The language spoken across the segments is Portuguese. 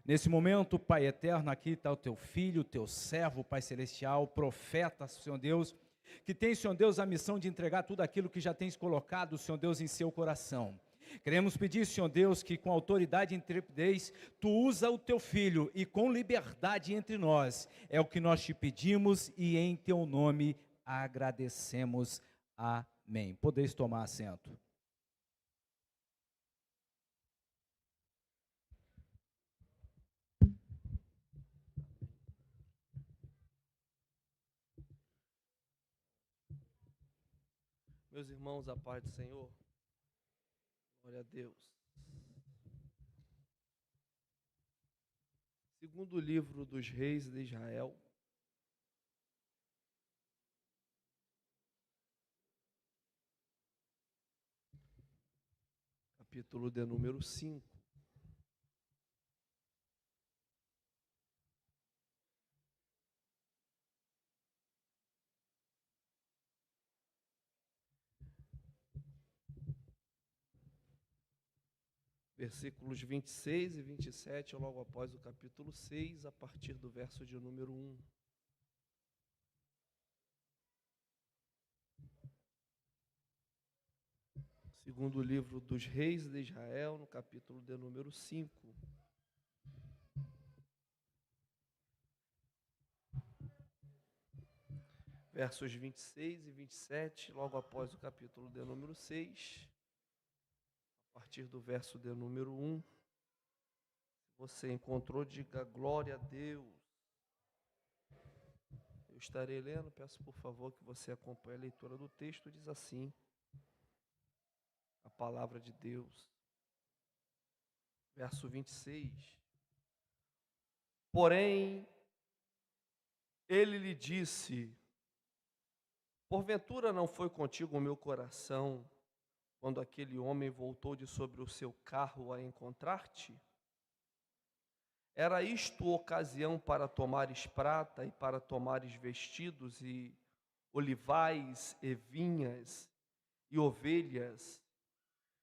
Nesse momento, Pai eterno, aqui está o teu filho, o teu servo, Pai celestial, profeta, Senhor Deus, que tem, Senhor Deus, a missão de entregar tudo aquilo que já tens colocado, Senhor Deus, em seu coração. Queremos pedir, Senhor Deus, que com autoridade e intrepidez, Tu usa o Teu Filho e com liberdade entre nós. É o que nós te pedimos e em Teu nome agradecemos. Amém. Podeis tomar assento. Meus irmãos, a paz do Senhor, glória a Deus. Segundo livro dos reis de Israel, capítulo de número 5. Versículos 26 e 27, logo após o capítulo 6, a partir do verso de número 1. Segundo livro dos reis de Israel, no capítulo de número 5. Versos 26 e 27, logo após o capítulo de número 6, a partir do verso de número 1. Você encontrou, diga glória a Deus. Eu estarei lendo, peço por favor que você acompanhe a leitura do texto. Diz assim, a palavra de Deus, verso 26. Porém, ele lhe disse, porventura não foi contigo o meu coração, quando aquele homem voltou de sobre o seu carro a encontrar-te? Era isto ocasião para tomares prata e para tomares vestidos e olivais e vinhas e ovelhas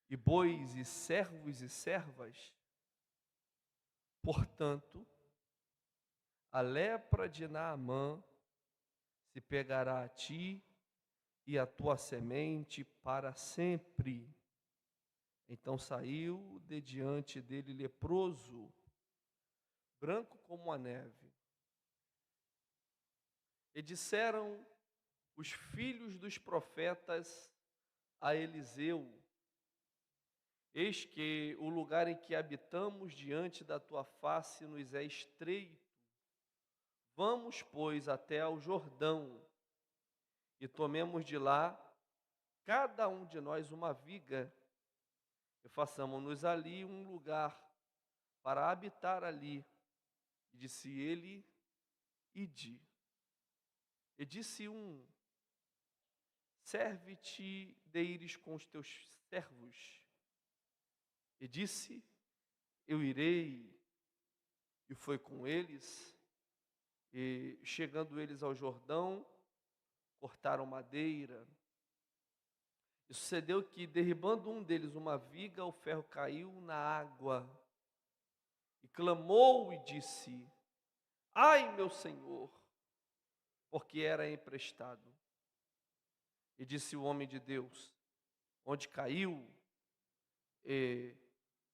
e bois e servos e servas? Portanto, a lepra de Naamã se pegará a ti e a tua semente para sempre. Então saiu de diante dele leproso, branco como a neve. E disseram os filhos dos profetas a Eliseu: eis que o lugar em que habitamos diante da tua face nos é estreito. Vamos, pois, até ao Jordão e tomemos de lá cada um de nós uma viga e façamos-nos ali um lugar para habitar ali. E disse ele, ide. E disse um, serve-te de ires com os teus servos. E disse, eu irei. E foi com eles. E chegando eles ao Jordão, cortaram madeira. E sucedeu que, derribando um deles uma viga, o ferro caiu na água. E clamou e disse, ai, meu senhor, porque era emprestado. E disse o homem de Deus, onde caiu, e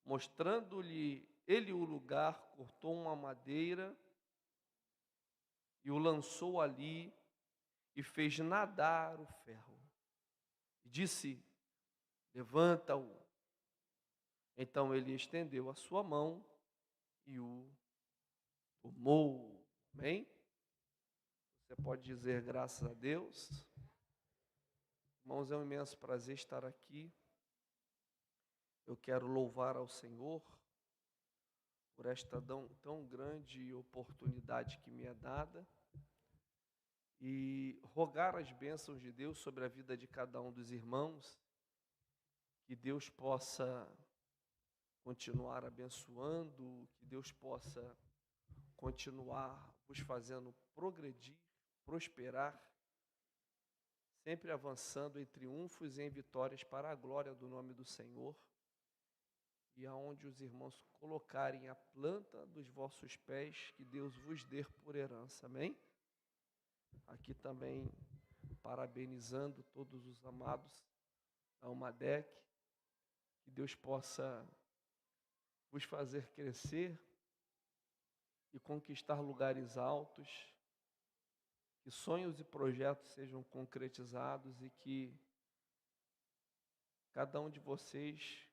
mostrando-lhe ele o lugar, cortou uma madeira e o lançou ali e fez nadar o ferro. E disse, levanta-o. Então ele estendeu a sua mão e o tomou. Amém? Você pode dizer graças a Deus. Irmãos, é um imenso prazer estar aqui. Eu quero louvar ao Senhor por esta tão grande oportunidade que me é dada e rogar as bênçãos de Deus sobre a vida de cada um dos irmãos, que Deus possa continuar abençoando, que Deus possa continuar vos fazendo progredir, prosperar, sempre avançando em triunfos e em vitórias para a glória do nome do Senhor. e aonde os irmãos colocarem a planta dos vossos pés, que Deus vos dê por herança. Amém? Aqui também parabenizando todos os amados da Almadec, que Deus possa vos fazer crescer e conquistar lugares altos, que sonhos e projetos sejam concretizados e que cada um de vocês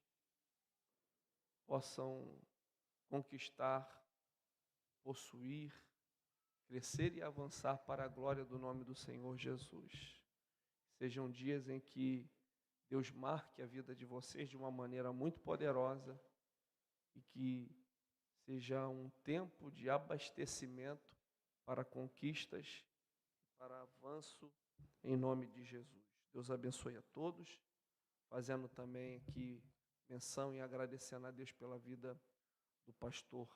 possam conquistar, possuir, crescer e avançar para a glória do nome do Senhor Jesus. Sejam dias em que Deus marque a vida de vocês de uma maneira muito poderosa e que seja um tempo de abastecimento para conquistas, para avanço, em nome de Jesus. Deus abençoe a todos, fazendo também aqui menção e agradecendo a Deus pela vida do pastor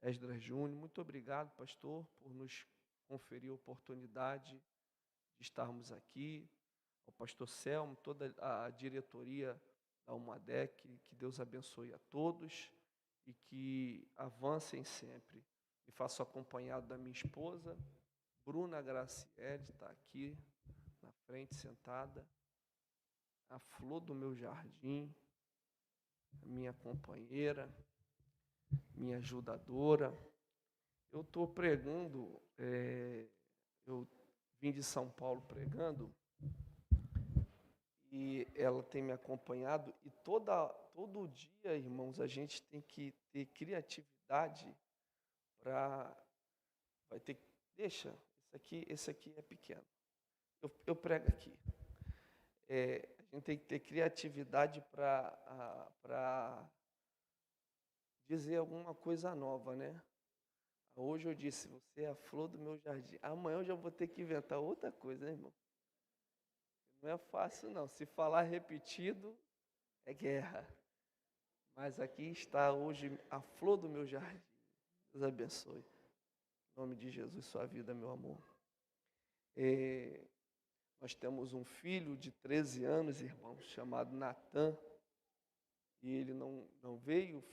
Esdras Júnior. Muito obrigado, pastor, por nos conferir a oportunidade de estarmos aqui. Ao pastor Selmo, toda a diretoria da Almadec, que Deus abençoe a todos e que avancem sempre. Me faço acompanhado da minha esposa, Bruna Graciele, está aqui na frente, sentada, a flor do meu jardim, a minha companheira, minha ajudadora. Eu estou pregando, eu vim de São Paulo pregando, e ela tem me acompanhado, e todo dia, irmãos, a gente tem que ter criatividade para... Vai ter que... Deixa, esse aqui é pequeno. Eu prego aqui. A gente tem que ter criatividade para dizer alguma coisa nova, né? Hoje eu disse, você é a flor do meu jardim. Amanhã eu já vou ter que inventar outra coisa, né, irmão? Não é fácil, não. Se falar repetido, é guerra. Mas aqui está hoje a flor do meu jardim. Deus abençoe. Em nome de Jesus, sua vida, meu amor. Nós temos um filho de 13 anos, irmãos, chamado Natan. E ele não veio,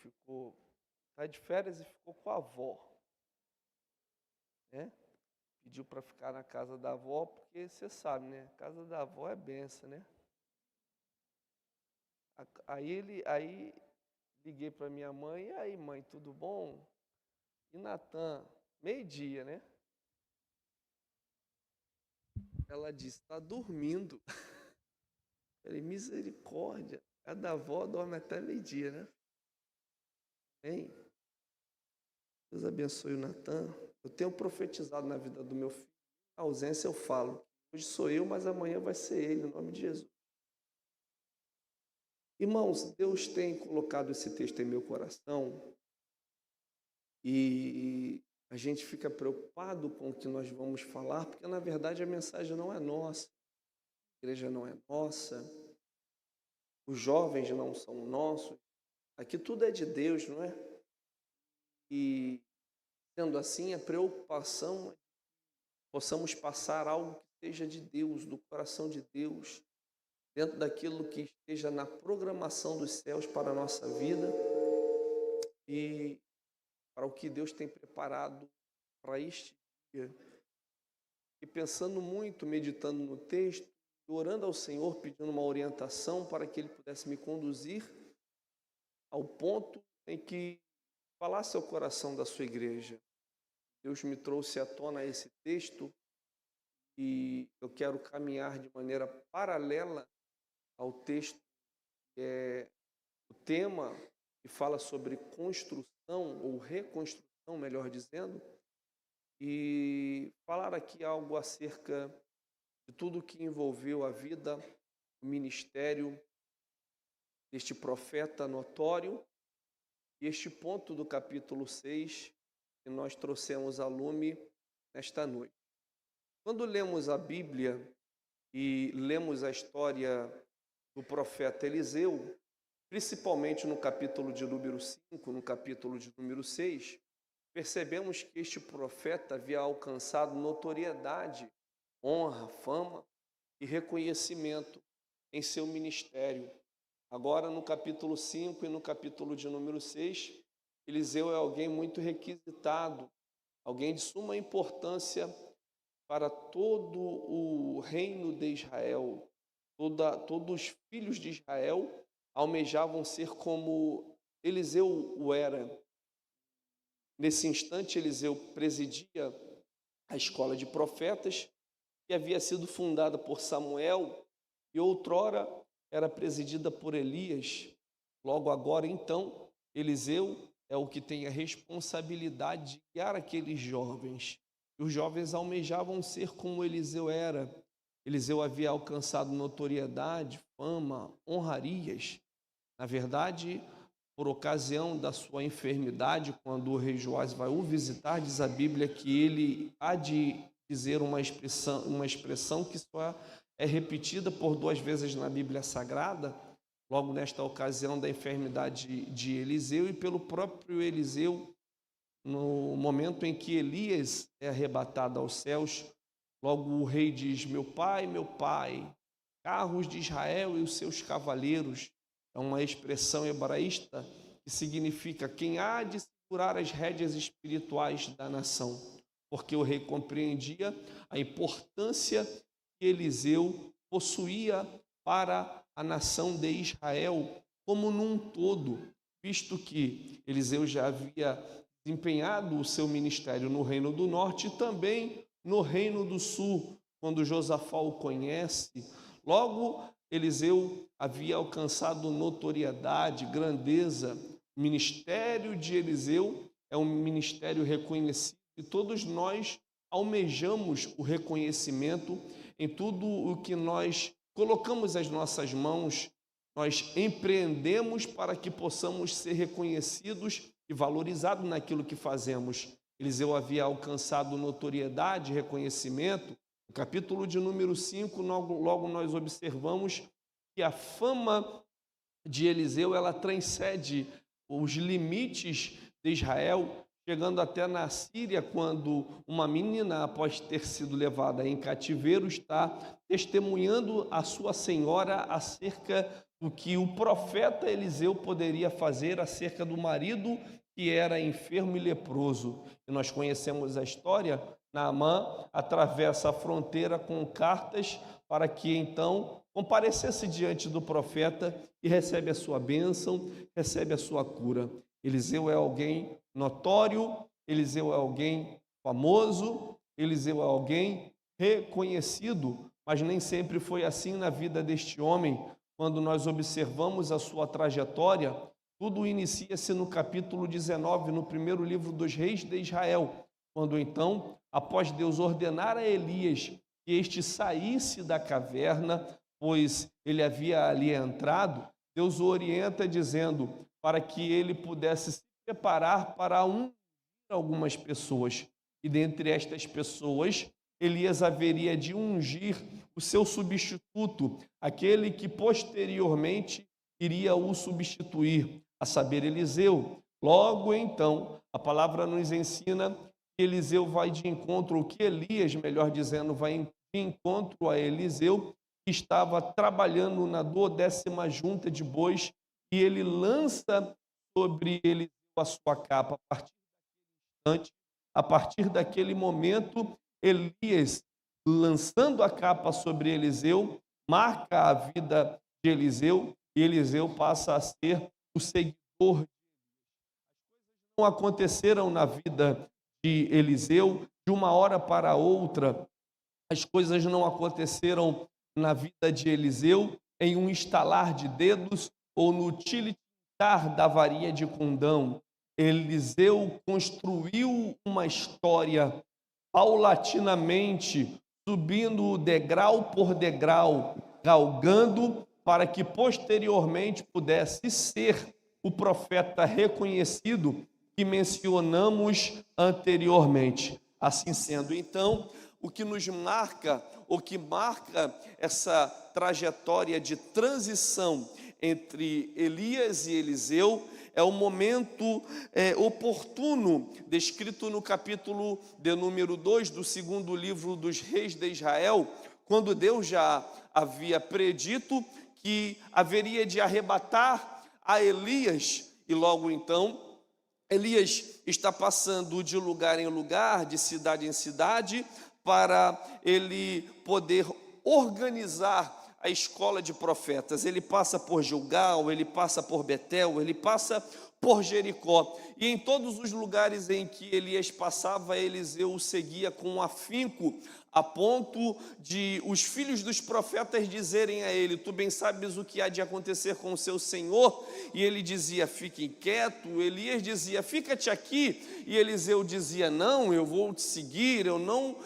está de férias e ficou com a avó. Né? Pediu para ficar na casa da avó, porque você sabe, né? A casa da avó é benção, né? Aí liguei para minha mãe, e aí, mãe, tudo bom? E Natan, meio-dia, né? Ela disse, está dormindo. Falei, misericórdia. A da avó dorme até meio-dia, né? Bem, Deus abençoe o Natan. Eu tenho profetizado na vida do meu filho. Na ausência eu falo. Hoje sou eu, mas amanhã vai ser ele, em nome de Jesus. Irmãos, Deus tem colocado esse texto em meu coração e a gente fica preocupado com o que nós vamos falar, porque na verdade a mensagem não é nossa, a igreja não é nossa, os jovens não são nossos, aqui tudo é de Deus, não é? E sendo assim, a preocupação é que possamos passar algo que seja de Deus, do coração de Deus, dentro daquilo que esteja na programação dos céus para a nossa vida e para o que Deus tem preparado para este dia. E pensando muito, meditando no texto, orando ao Senhor, pedindo uma orientação para que Ele pudesse me conduzir ao ponto em que falasse ao coração da sua igreja. Deus me trouxe à tona esse texto e eu quero caminhar de maneira paralela ao texto, que é o tema que fala sobre construção ou reconstrução, melhor dizendo, e falar aqui algo acerca de tudo que envolveu a vida, o ministério deste profeta notório, e este ponto do capítulo 6 que nós trouxemos a lume nesta noite. Quando lemos a Bíblia e lemos a história do profeta Eliseu, principalmente no capítulo de número 5, no capítulo de número 6, percebemos que este profeta havia alcançado notoriedade, honra, fama e reconhecimento em seu ministério. Agora, no capítulo 5 e no capítulo de número 6, Eliseu é alguém muito requisitado, alguém de suma importância para todo o reino de Israel. Todos os filhos de Israel almejavam ser como Eliseu o era. Nesse instante, Eliseu presidia a escola de profetas, que havia sido fundada por Samuel e outrora era presidida por Elias. Logo agora, então, Eliseu é o que tem a responsabilidade de guiar aqueles jovens. E os jovens almejavam ser como Eliseu era. Eliseu havia alcançado notoriedade, fama, honrarias. Na verdade, por ocasião da sua enfermidade, quando o rei Joás vai o visitar, diz a Bíblia que ele há de dizer uma expressão que só é repetida por 2 vezes na Bíblia Sagrada, logo nesta ocasião da enfermidade de Eliseu e pelo próprio Eliseu, no momento em que Elias é arrebatado aos céus. Logo o rei diz: meu pai, carros de Israel e os seus cavaleiros. É uma expressão hebraísta que significa quem há de segurar as rédeas espirituais da nação, porque o rei compreendia a importância que Eliseu possuía para a nação de Israel como num todo, visto que Eliseu já havia desempenhado o seu ministério no Reino do Norte e também no Reino do Sul, quando Josafá o conhece. Logo, Eliseu havia alcançado notoriedade, grandeza. O ministério de Eliseu é um ministério reconhecido e todos nós almejamos o reconhecimento em tudo o que nós colocamos as nossas mãos. Nós empreendemos para que possamos ser reconhecidos e valorizados naquilo que fazemos. Eliseu havia alcançado notoriedade, reconhecimento. No capítulo de número 5, logo nós observamos que a fama de Eliseu ela transcende os limites de Israel, chegando até na Síria, quando uma menina, após ter sido levada em cativeiro, está testemunhando a sua senhora acerca do que o profeta Eliseu poderia fazer acerca do marido que era enfermo e leproso. E nós conhecemos a história. Naamã atravessa a fronteira com cartas para que então comparecesse diante do profeta e recebe a sua bênção, recebe a sua cura. Eliseu é alguém notório, Eliseu é alguém famoso, Eliseu é alguém reconhecido, mas nem sempre foi assim na vida deste homem. Quando nós observamos a sua trajetória, tudo inicia-se no capítulo 19, no primeiro livro dos reis de Israel, quando então, após Deus ordenar a Elias que este saísse da caverna, pois ele havia ali entrado, Deus o orienta dizendo para que ele pudesse se preparar para ungir algumas pessoas. E dentre estas pessoas, Elias haveria de ungir o seu substituto, aquele que posteriormente iria o substituir, a saber, Eliseu. Logo então, a palavra nos ensina que Eliseu vai de encontro, ou que Elias, melhor dizendo, vai de encontro a Eliseu, que estava trabalhando na 12ª junta de bois, e ele lança sobre Eliseu a sua capa. A partir daquele momento, Elias, lançando a capa sobre Eliseu, marca a vida de Eliseu, e Eliseu passa a ser o seguidor de Elias. Não aconteceram na vida de Eliseu de uma hora para outra. As coisas não aconteceram na vida de Eliseu em um estalar de dedos ou no tilitar da varinha de condão. Eliseu construiu uma história paulatinamente, subindo degrau por degrau, galgando para que posteriormente pudesse ser o profeta reconhecido que mencionamos anteriormente. Assim sendo, então, o que nos marca, o que marca essa trajetória de transição entre Elias e Eliseu é o momento oportuno, descrito no capítulo de número 2 do 2º livro dos reis de Israel, quando Deus já havia predito que haveria de arrebatar a Elias, e logo então Elias está passando de lugar em lugar, de cidade em cidade, para ele poder organizar a escola de profetas. Ele passa por Gilgal, ele passa por Betel, ele passa por Jericó, e em todos os lugares em que Elias passava, Eliseu o seguia com afinco, a ponto de os filhos dos profetas dizerem a ele: tu bem sabes o que há de acontecer com o seu senhor? E ele dizia: fique quieto. Elias dizia: fica-te aqui. E Eliseu dizia: não, eu vou te seguir, eu não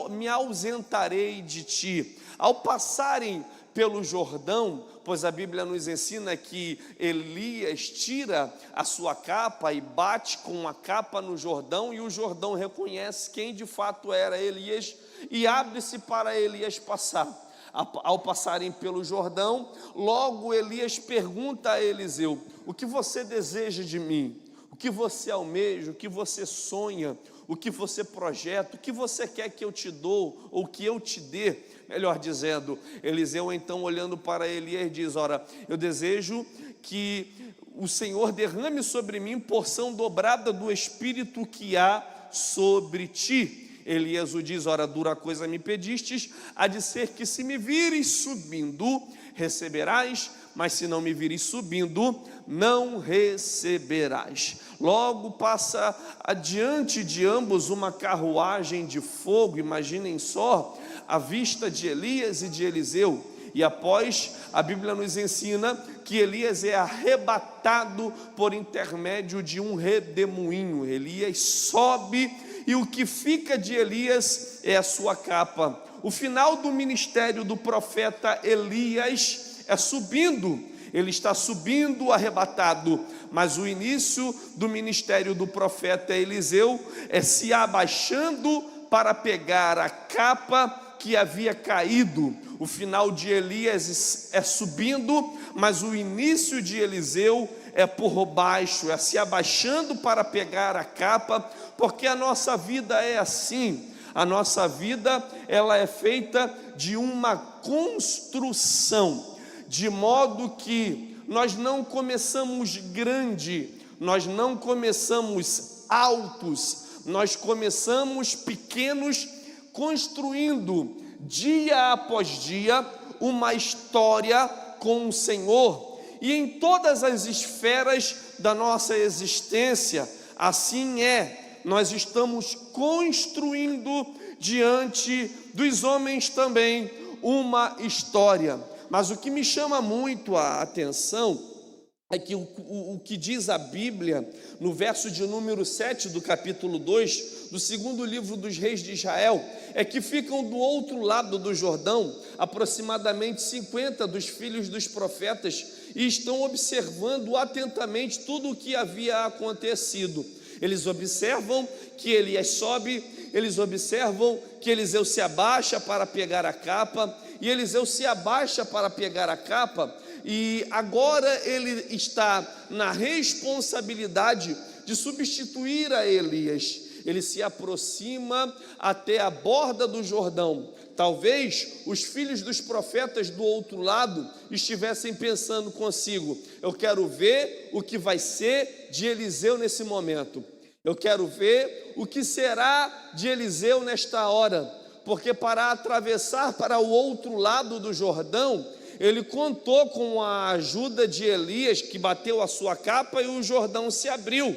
me ausentarei de ti. Ao passarem pelo Jordão, pois a Bíblia nos ensina que Elias tira a sua capa e bate com a capa no Jordão, e o Jordão reconhece quem de fato era Elias e abre-se para Elias passar. Ao passarem pelo Jordão, logo Elias pergunta a Eliseu: o que você deseja de mim? O que você almeja? O que você sonha? O que você projeta? O que você quer que eu te dou ou que eu te dê? Melhor dizendo, Eliseu então, olhando para Elias, diz: ora, eu desejo que o Senhor derrame sobre mim porção dobrada do Espírito que há sobre ti. Elias o diz: ora, dura coisa me pedistes, há de ser que se me vires subindo, receberás, mas se não me vires subindo, não receberás. Logo passa adiante de ambos uma carruagem de fogo, imaginem só a vista de Elias e de Eliseu. E após, a Bíblia nos ensina que Elias é arrebatado por intermédio de um redemoinho. Elias sobe e o que fica de Elias é a sua capa. O final do ministério do profeta Elias é subindo. Ele está subindo arrebatado, mas o início do ministério do profeta Eliseu é se abaixando para pegar a capa que havia caído. O final de Elias é subindo, mas o início de Eliseu é por baixo, é se abaixando para pegar a capa, porque a nossa vida é assim. A nossa vida, ela é feita de uma construção, de modo que nós não começamos grande, nós não começamos altos, nós começamos pequenos, construindo dia após dia uma história com o Senhor. E em todas as esferas da nossa existência, assim é, nós estamos construindo diante dos homens também uma história. Mas o que me chama muito a atenção é que o que diz a Bíblia, no verso de número 7 do capítulo 2, do segundo livro dos reis de Israel, é que ficam do outro lado do Jordão, aproximadamente 50 dos filhos dos profetas, e estão observando atentamente tudo o que havia acontecido. Eles observam que Elias sobe, eles observam que Eliseu se abaixa para pegar a capa, e Eliseu se abaixa para pegar a capa, e agora ele está na responsabilidade de substituir a Elias. Ele se aproxima até a borda do Jordão. Talvez os filhos dos profetas do outro lado estivessem pensando consigo: eu quero ver o que vai ser de Eliseu nesse momento. Eu quero ver o que será de Eliseu nesta hora, porque para atravessar para o outro lado do Jordão, ele contou com a ajuda de Elias, que bateu a sua capa e o Jordão se abriu.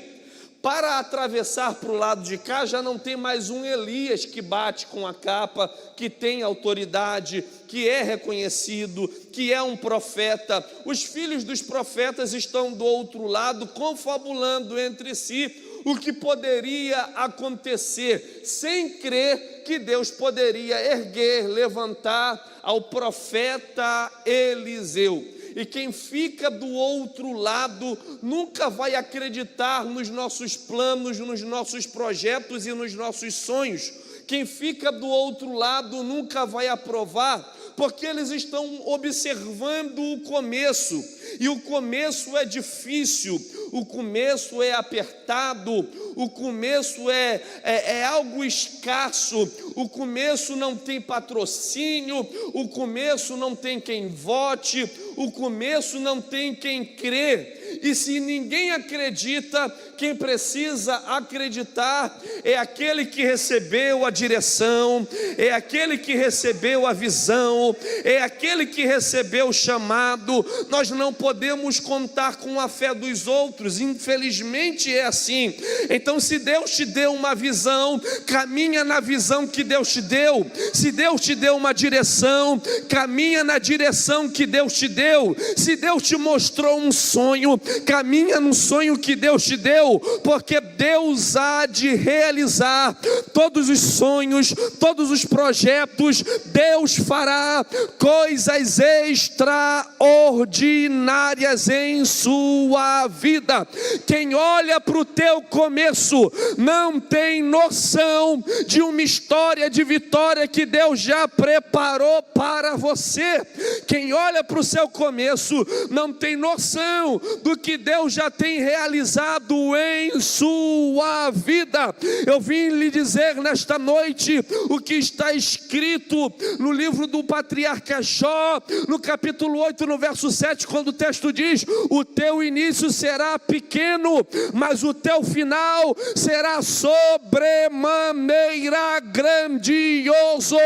Para atravessar para o lado de cá, já não tem mais um Elias que bate com a capa, que tem autoridade, que é reconhecido, que é um profeta. Os filhos dos profetas estão do outro lado, confabulando entre si o que poderia acontecer, sem crer que Deus poderia erguer, levantar ao profeta Eliseu. E quem fica do outro lado nunca vai acreditar nos nossos planos, nos nossos projetos e nos nossos sonhos. Quem fica do outro lado nunca vai aprovar porque eles estão observando o começo, e o começo é difícil, o começo é apertado, o começo é algo escasso, o começo não tem patrocínio, o começo não tem quem vote, o começo não tem quem crê, e se ninguém acredita, quem precisa acreditar é aquele que recebeu a direção, é aquele que recebeu a visão, é aquele que recebeu o chamado. Nós não podemos contar com a fé dos outros, infelizmente é assim. Então, se Deus te deu uma visão, caminha na visão que Deus te deu. Se Deus te deu uma direção, caminha na direção que Deus te deu. Se Deus te mostrou um sonho, caminha no sonho que Deus te deu, porque Deus há de realizar todos os sonhos, todos os projetos. Deus fará coisas extraordinárias em sua vida. Quem olha para o teu começo não tem noção de uma história de vitória que Deus já preparou para você. Quem olha para o seu começo não tem noção do que Deus já tem realizado em sua vida. Eu vim lhe dizer nesta noite o que está escrito no livro do patriarca Jó, no capítulo 8, no verso 7, quando o texto diz: o teu início será pequeno, mas o teu final será sobremaneira grandioso.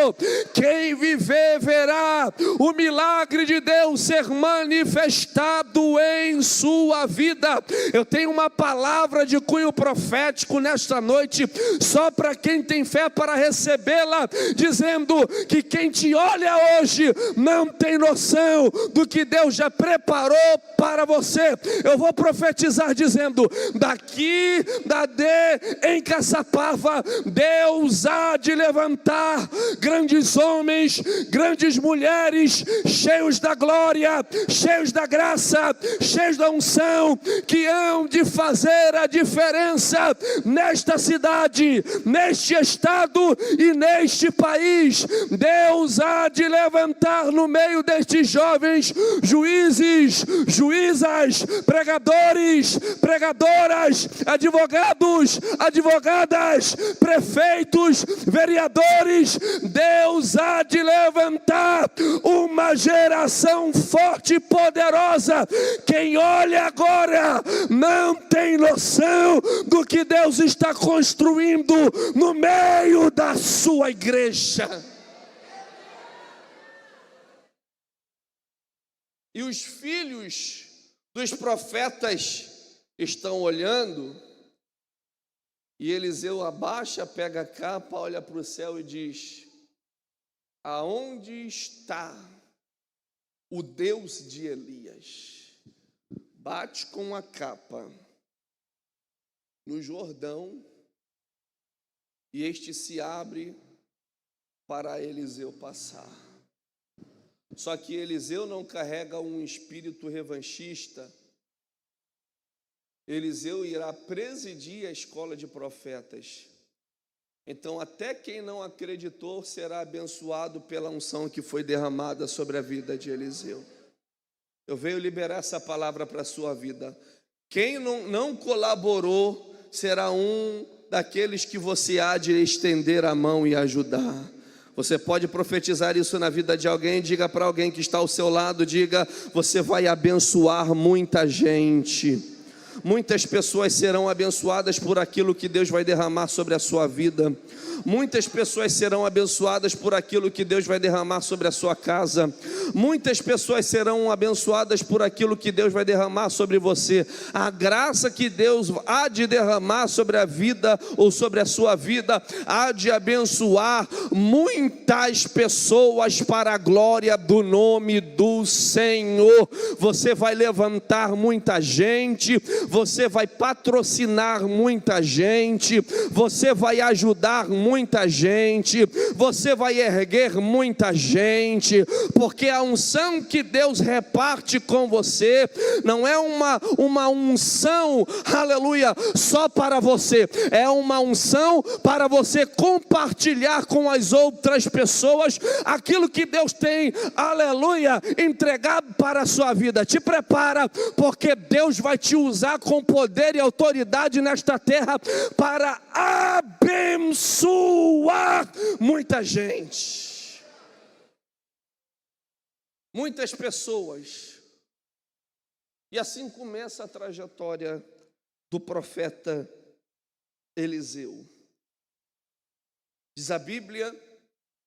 Quem viver verá o milagre de Deus ser manifestado em sua vida. Eu tenho uma palavra de cunho profético nesta noite, só para quem tem fé para recebê-la, dizendo que quem te olha hoje não tem noção do que Deus já preparou para você. Eu vou profetizar dizendo: daqui em Caçapava, Deus há de levantar grandes homens, grandes mulheres, cheios da glória, cheios da graça, cheios da unção, que hão de fazer a diferença nesta cidade, neste estado e neste país. Deus há de levantar no meio destes jovens juízes, juízas, pregadores, pregadoras, advogados, advogadas, prefeitos, vereadores. Deus há de levantar uma geração forte e poderosa. Quem olha agora não tem noção do que Deus está construindo no meio da sua igreja. E os filhos dos profetas estão olhando, e Eliseu abaixa, pega a capa, olha para o céu e diz: aonde está o Deus de Elias? Bate com a capa no Jordão, e este se abre para Eliseu passar. Só que Eliseu não carrega um espírito revanchista. Eliseu irá presidir a escola de profetas. Então, até quem não acreditou será abençoado pela unção que foi derramada sobre a vida de Eliseu. Eu venho liberar essa palavra para a sua vida. Quem não colaborou será um daqueles que você há de estender a mão e ajudar. Você pode profetizar isso na vida de alguém. Diga para alguém que está ao seu lado, diga: você vai abençoar muita gente. Muitas pessoas serão abençoadas por aquilo que Deus vai derramar sobre a sua vida. Muitas pessoas serão abençoadas por aquilo que Deus vai derramar sobre a sua casa. Muitas pessoas serão abençoadas por aquilo que Deus vai derramar sobre você. A graça que Deus há de derramar sobre a vida ou sobre a sua vida há de abençoar muitas pessoas para a glória do nome do Senhor. Você vai levantar muita gente, você vai patrocinar muita gente, você vai ajudar muita gente, você vai erguer muita gente, porque a unção que Deus reparte com você não é uma unção, aleluia, só para você, é uma unção para você compartilhar com as outras pessoas aquilo que Deus tem, aleluia, entregado para a sua vida. Te prepara, porque Deus vai te usar com poder e autoridade nesta terra para abençoar muita gente, muitas pessoas. E assim começa a trajetória do profeta Eliseu. Diz a Bíblia,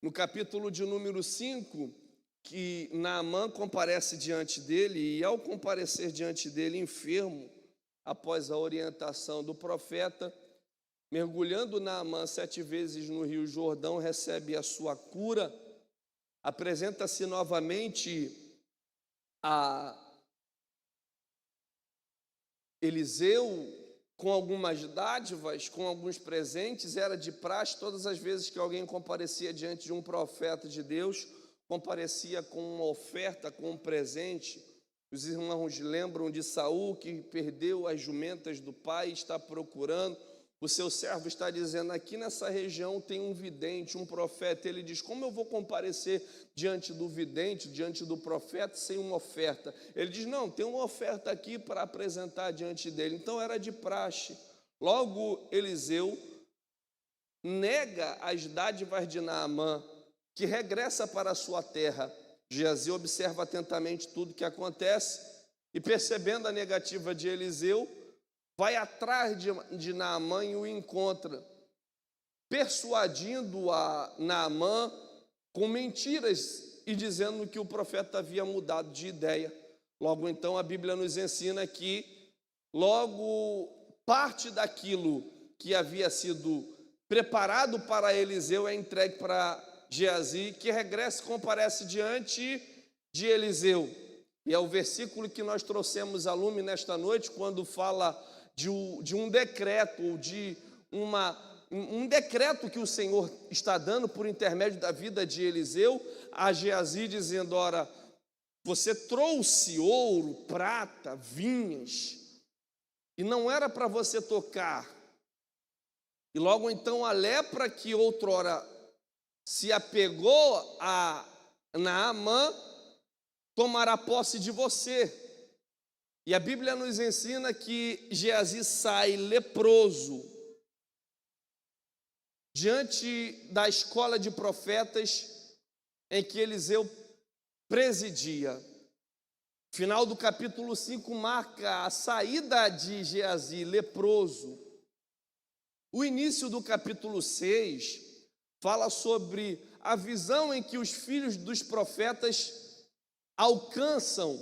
no capítulo de número 5, que Naamã comparece diante dele, e ao comparecer diante dele enfermo, após a orientação do profeta, mergulhando Naamã 7 vezes no rio Jordão, recebe a sua cura, apresenta-se novamente a Eliseu com algumas dádivas, com alguns presentes. Era de praxe, todas as vezes que alguém comparecia diante de um profeta de Deus, comparecia com uma oferta, com um presente. Os irmãos lembram de Saul, que perdeu as jumentas do pai, está procurando. O seu servo está dizendo: aqui nessa região tem um vidente, um profeta. Ele diz: como eu vou comparecer diante do vidente, diante do profeta, sem uma oferta? Ele diz: não, tem uma oferta aqui para apresentar diante dele. Então era de praxe. Logo Eliseu nega as dádivas de Naamã, que regressa para a sua terra. Geazi observa atentamente tudo que acontece e, percebendo a negativa de Eliseu, vai atrás de Naamã e o encontra, persuadindo a Naamã com mentiras e dizendo que o profeta havia mudado de ideia. Logo então a Bíblia nos ensina que logo parte daquilo que havia sido preparado para Eliseu é entregue para Geazi, que regressa e comparece diante de Eliseu. E é o versículo que nós trouxemos a lume nesta noite, quando fala de um decreto, ou de um decreto que o Senhor está dando por intermédio da vida de Eliseu a Geazi, dizendo: ora, você trouxe ouro, prata, vinhas, e não era para você tocar. E logo então a lepra que outrora se apegou a Naamã tomará posse de você. E a Bíblia nos ensina que Geazi sai leproso diante da escola de profetas em que Eliseu presidia. Final do capítulo 5 marca a saída de Geazi leproso. O início do capítulo 6 fala sobre a visão em que os filhos dos profetas alcançam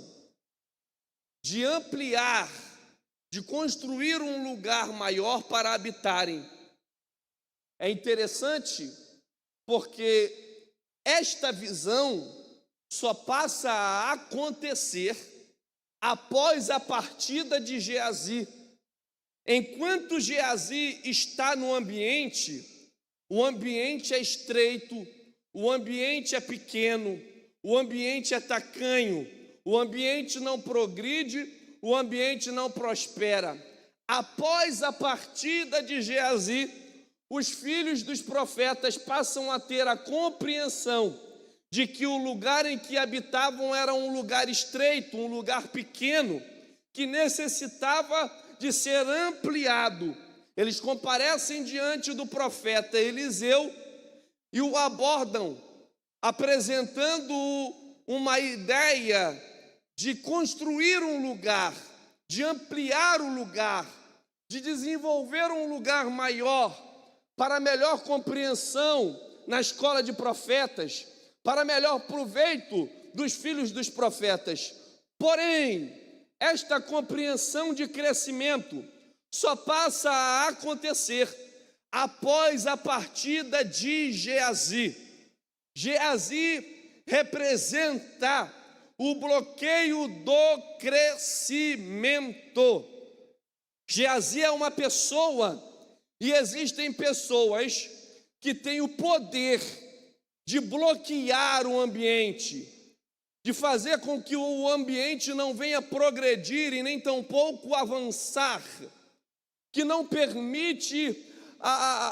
de ampliar, de construir um lugar maior para habitarem. É interessante porque esta visão só passa a acontecer após a partida de Geazi. Enquanto Geazi está no ambiente, o ambiente é estreito, o ambiente é pequeno, o ambiente é tacanho, o ambiente não progride, o ambiente não prospera. Após a partida de Geazi, os filhos dos profetas passam a ter a compreensão de que o lugar em que habitavam era um lugar estreito, um lugar pequeno, que necessitava de ser ampliado. Eles comparecem diante do profeta Eliseu e o abordam, apresentando uma ideia de construir um lugar, de ampliar o lugar, de desenvolver um lugar maior, para melhor compreensão na escola de profetas, para melhor proveito dos filhos dos profetas. Porém, esta compreensão de crescimento só passa a acontecer após a partida de Geazi. Geazi representa o bloqueio do crescimento. Geazi é uma pessoa, e existem pessoas que têm o poder de bloquear o ambiente, de fazer com que o ambiente não venha progredir e nem tampouco avançar, que não permite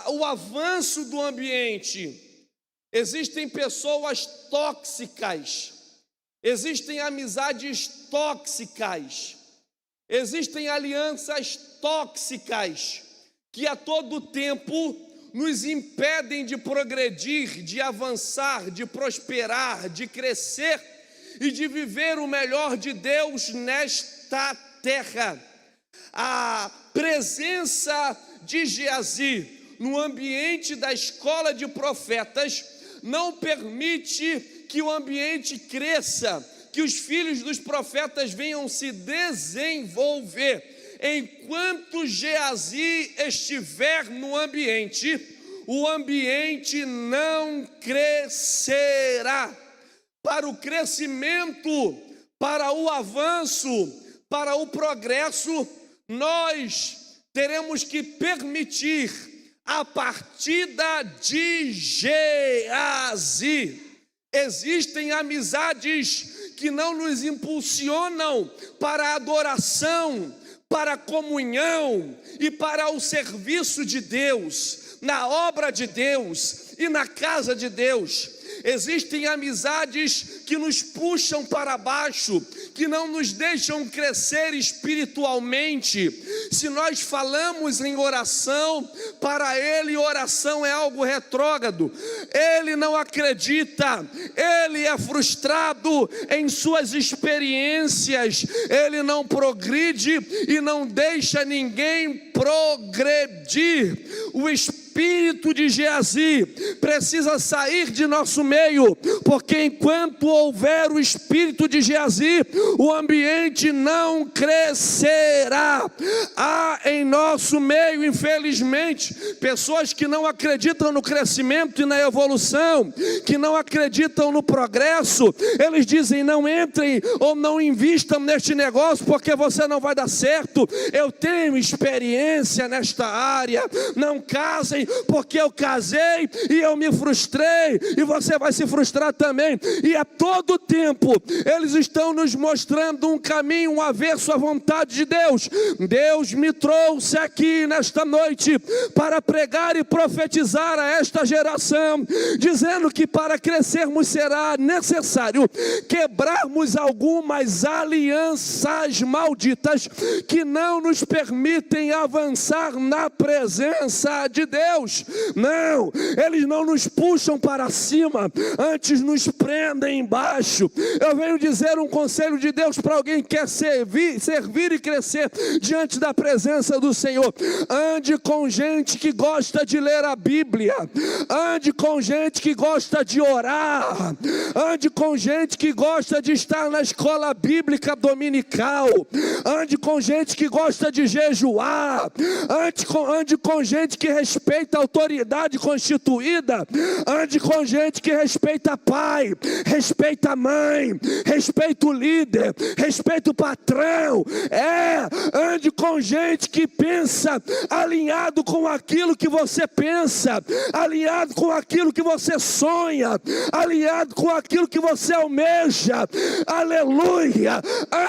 o avanço do ambiente. Existem pessoas tóxicas, existem amizades tóxicas, existem alianças tóxicas que a todo tempo nos impedem de progredir, de avançar, de prosperar, de crescer e de viver o melhor de Deus nesta terra. A presença de Geazi no ambiente da escola de profetas não permite que o ambiente cresça, que os filhos dos profetas venham se desenvolver. Enquanto Geazi estiver no ambiente, o ambiente não crescerá. Para o crescimento, para o avanço, para o progresso, nós teremos que permitir a partida de Geazi. Existem amizades que não nos impulsionam para a adoração, para a comunhão e para o serviço de Deus, na obra de Deus e na casa de Deus. Existem amizades que nos puxam para baixo, que não nos deixam crescer espiritualmente. Se nós falamos em oração, para ele oração é algo retrógrado. Ele não acredita, ele é frustrado em suas experiências, ele não progride e não deixa ninguém progredir. O espírito de Geazi precisa sair de nosso meio, porque enquanto houver o espírito de Geazi, o ambiente não crescerá. Há em nosso meio, infelizmente, pessoas que não acreditam no crescimento e na evolução, que não acreditam no progresso. Eles dizem: não entrem ou não invistam neste negócio, porque você não vai dar certo. Eu tenho experiência nesta área. Não casem, porque eu casei e eu me frustrei, e você vai se frustrar também. E a todo tempo eles estão nos mostrando um caminho, um avesso à vontade de Deus. Deus me trouxe aqui nesta noite para pregar e profetizar a esta geração, dizendo que para crescermos será necessário quebrarmos algumas alianças malditas que não nos permitem avançar na presença de Deus. Não, eles não nos puxam para cima, antes nos prendem embaixo. Eu venho dizer um conselho de Deus para alguém que quer servir e crescer diante da presença do Senhor. Ande com gente que gosta de ler a Bíblia, ande com gente que gosta de orar, ande com gente que gosta de estar na escola bíblica dominical, ande com gente que gosta de jejuar, ande com gente que respeita a autoridade constituída, ande com gente que respeita pai, respeita a mãe, respeita o líder, respeita o patrão. Ande com gente que pensa alinhado com aquilo que você pensa, alinhado com aquilo que você sonha, alinhado com aquilo que você almeja. Aleluia!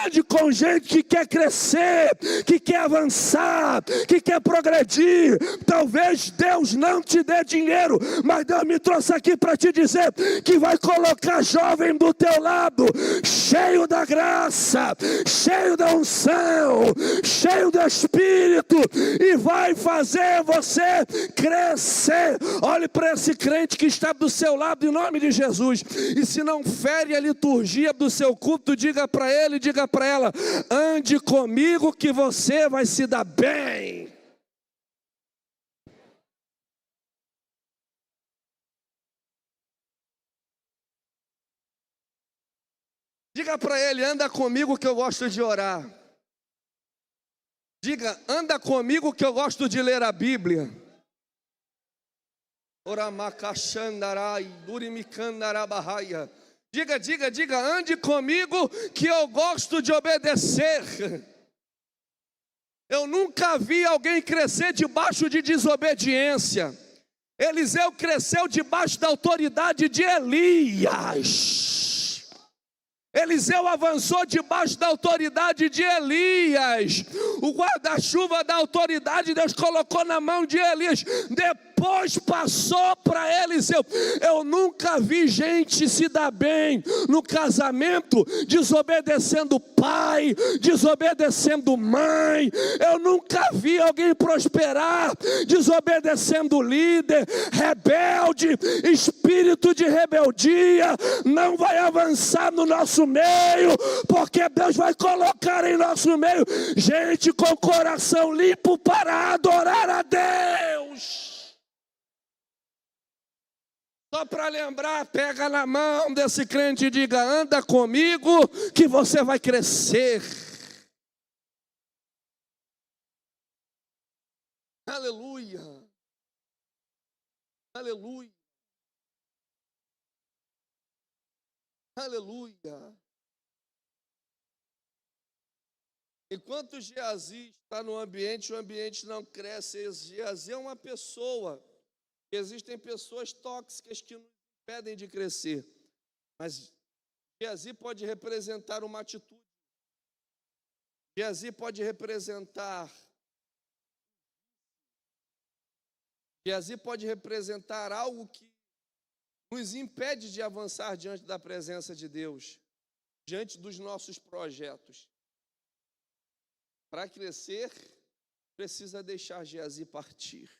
Ande com gente que quer crescer, que quer avançar, que quer progredir. Talvez Deus não te dê dinheiro, mas Deus me trouxe aqui para te dizer que vai colocar jovem do teu lado, cheio da graça, cheio da unção, cheio do Espírito, e vai fazer você crescer. Olhe para esse crente que está do seu lado em nome de Jesus, e se não fere a liturgia do seu culto, diga para ele, diga para ela: ande comigo que você vai se dar bem. Diga para ele: anda comigo que eu gosto de orar. Diga: anda comigo que eu gosto de ler a Bíblia. Diga, ande comigo que eu gosto de obedecer. Eu nunca vi alguém crescer debaixo de desobediência. Eliseu cresceu debaixo da autoridade de Elias. Eliseu avançou debaixo da autoridade de Elias. O guarda-chuva da autoridade Deus colocou na mão de Elias. Depois passou para Eliseu. Eu nunca vi gente se dar bem no casamento desobedecendo pai, desobedecendo mãe. Eu nunca vi alguém prosperar desobedecendo líder, rebelde. Espírito de rebeldia não vai avançar no nosso meio, porque Deus vai colocar em nosso meio gente com coração limpo para adorar a Deus. Só para lembrar, pega na mão desse crente e diga: anda comigo que você vai crescer. Aleluia. Aleluia. Aleluia. Enquanto Geazi está no ambiente, o ambiente não cresce. Geazi é uma pessoa. Existem pessoas tóxicas que nos impedem de crescer. Mas Geazi pode representar uma atitude. Geazi pode representar. Geazi pode representar algo que nos impede de avançar diante da presença de Deus, diante dos nossos projetos. Para crescer, precisa deixar Geazi partir.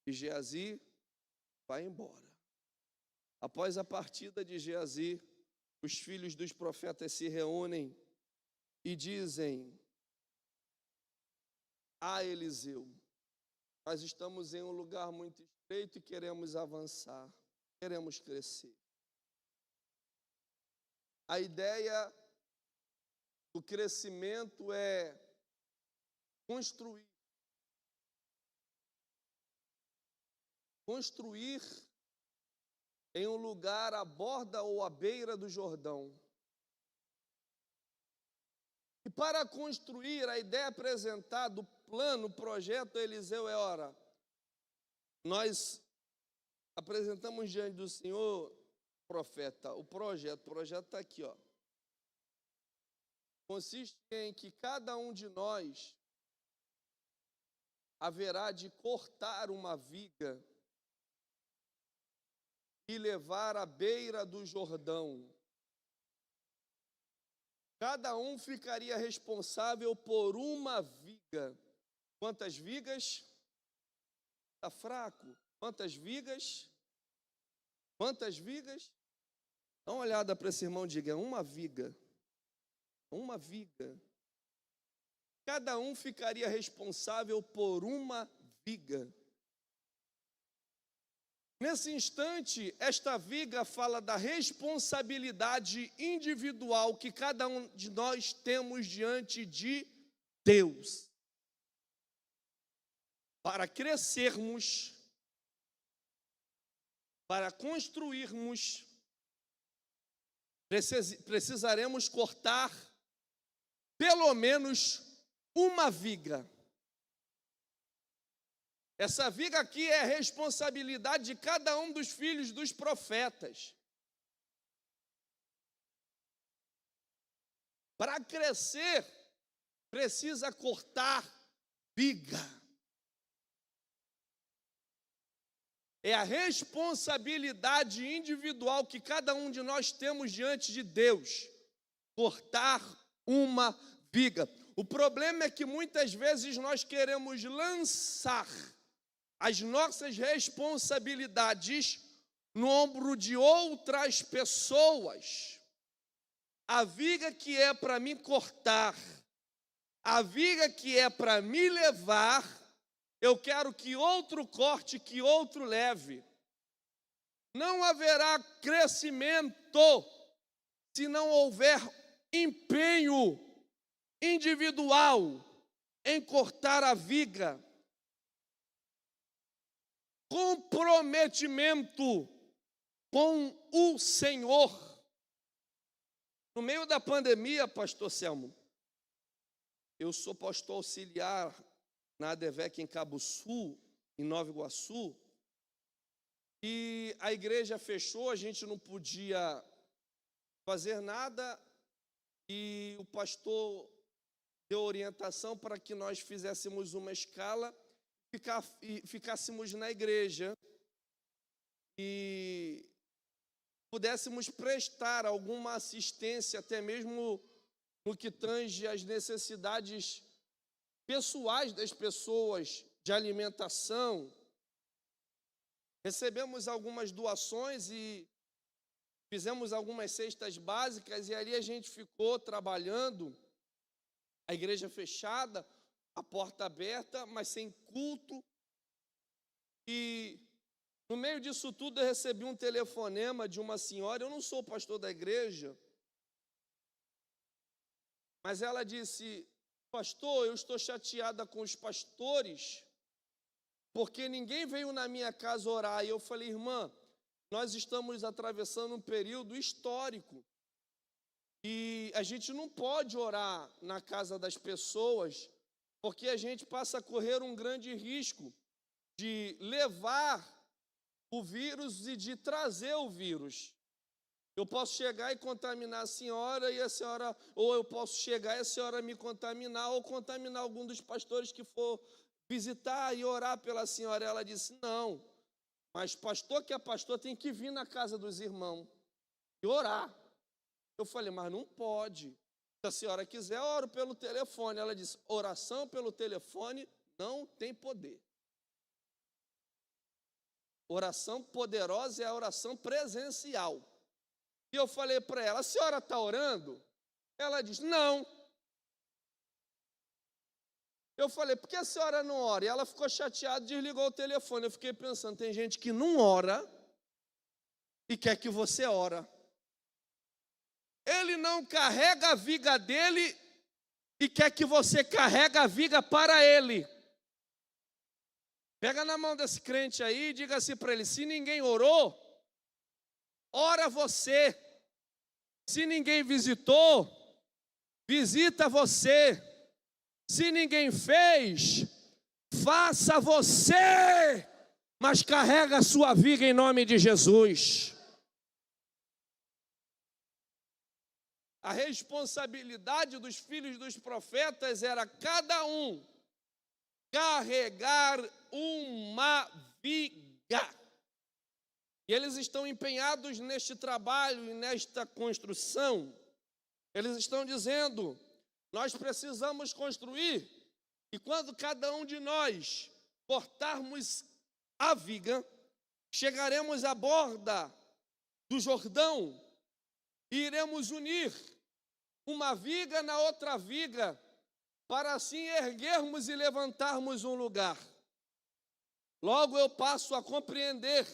E Geazi vai embora. Após a partida de Geazi, os filhos dos profetas se reúnem e dizem a Eliseu: nós estamos em um lugar muito estreito e queremos avançar. Queremos crescer. A ideia do crescimento é construir. Construir em um lugar à borda ou à beira do Jordão. E para construir, a ideia apresentada, o plano, o projeto Eliseu é: ora, nós apresentamos diante do Senhor, profeta, o projeto está aqui, ó. Consiste em que cada um de nós haverá de cortar uma viga e levar à beira do Jordão. Cada um ficaria responsável por uma viga. Quantas vigas? Está fraco. Quantas vigas? Quantas vigas? Dá uma olhada para esse irmão e diga: uma viga. Uma viga. Cada um ficaria responsável por uma viga. Nesse instante, esta viga fala da responsabilidade individual que cada um de nós temos diante de Deus. Para crescermos, para construirmos, precisaremos cortar pelo menos uma viga. Essa viga aqui é a responsabilidade de cada um dos filhos dos profetas. Para crescer, precisa cortar viga. É a responsabilidade individual que cada um de nós temos diante de Deus. Cortar uma viga. O problema é que muitas vezes nós queremos lançar as nossas responsabilidades no ombro de outras pessoas. A viga que é para me cortar, a viga que é para me levar, eu quero que outro corte, que outro leve. Não haverá crescimento se não houver empenho individual em cortar a viga. Comprometimento com o Senhor. No meio da pandemia, pastor Selmo, eu sou pastor auxiliar na ADVEC em Cabo Sul, em Nova Iguaçu, e a igreja fechou, a gente não podia fazer nada, e o pastor deu orientação para que nós fizéssemos uma escala e ficássemos na igreja e pudéssemos prestar alguma assistência, até mesmo no que tange às necessidades pessoais das pessoas, de alimentação. Recebemos algumas doações e fizemos algumas cestas básicas, e ali a gente ficou trabalhando, a igreja fechada, a porta aberta, mas sem culto. E no meio disso tudo eu recebi um telefonema de uma senhora, eu não sou pastor da igreja, mas ela disse: pastor, eu estou chateada com os pastores, porque ninguém veio na minha casa orar. E eu falei: irmã, nós estamos atravessando um período histórico, e a gente não pode orar na casa das pessoas, porque a gente passa a correr um grande risco de levar o vírus e de trazer o vírus. Eu posso chegar e contaminar a senhora, ou eu posso chegar e a senhora me contaminar, ou contaminar algum dos pastores que for visitar e orar pela senhora. Ela disse: não, mas pastor que é pastor tem que vir na casa dos irmãos e orar. Eu falei: mas não pode. Se a senhora quiser, eu oro pelo telefone. Ela disse: oração pelo telefone não tem poder. Oração poderosa é a oração presencial. E eu falei para ela: a senhora está orando? Ela disse: não. Eu falei: por que a senhora não ora? E ela ficou chateada, desligou o telefone. Eu fiquei pensando, tem gente que não ora e quer que você ora. Ele não carrega a viga dele e quer que você carregue a viga para ele. Pega na mão desse crente aí e diga assim para ele: se ninguém orou, ora você. Se ninguém visitou, visita você. Se ninguém fez, faça você. Mas carrega a sua viga em nome de Jesus. A responsabilidade dos filhos dos profetas era cada um carregar uma viga. E eles estão empenhados neste trabalho e nesta construção. Eles estão dizendo: nós precisamos construir, e quando cada um de nós cortarmos a viga, chegaremos à borda do Jordão e iremos unir uma viga na outra viga, para assim erguermos e levantarmos um lugar. Logo eu passo a compreender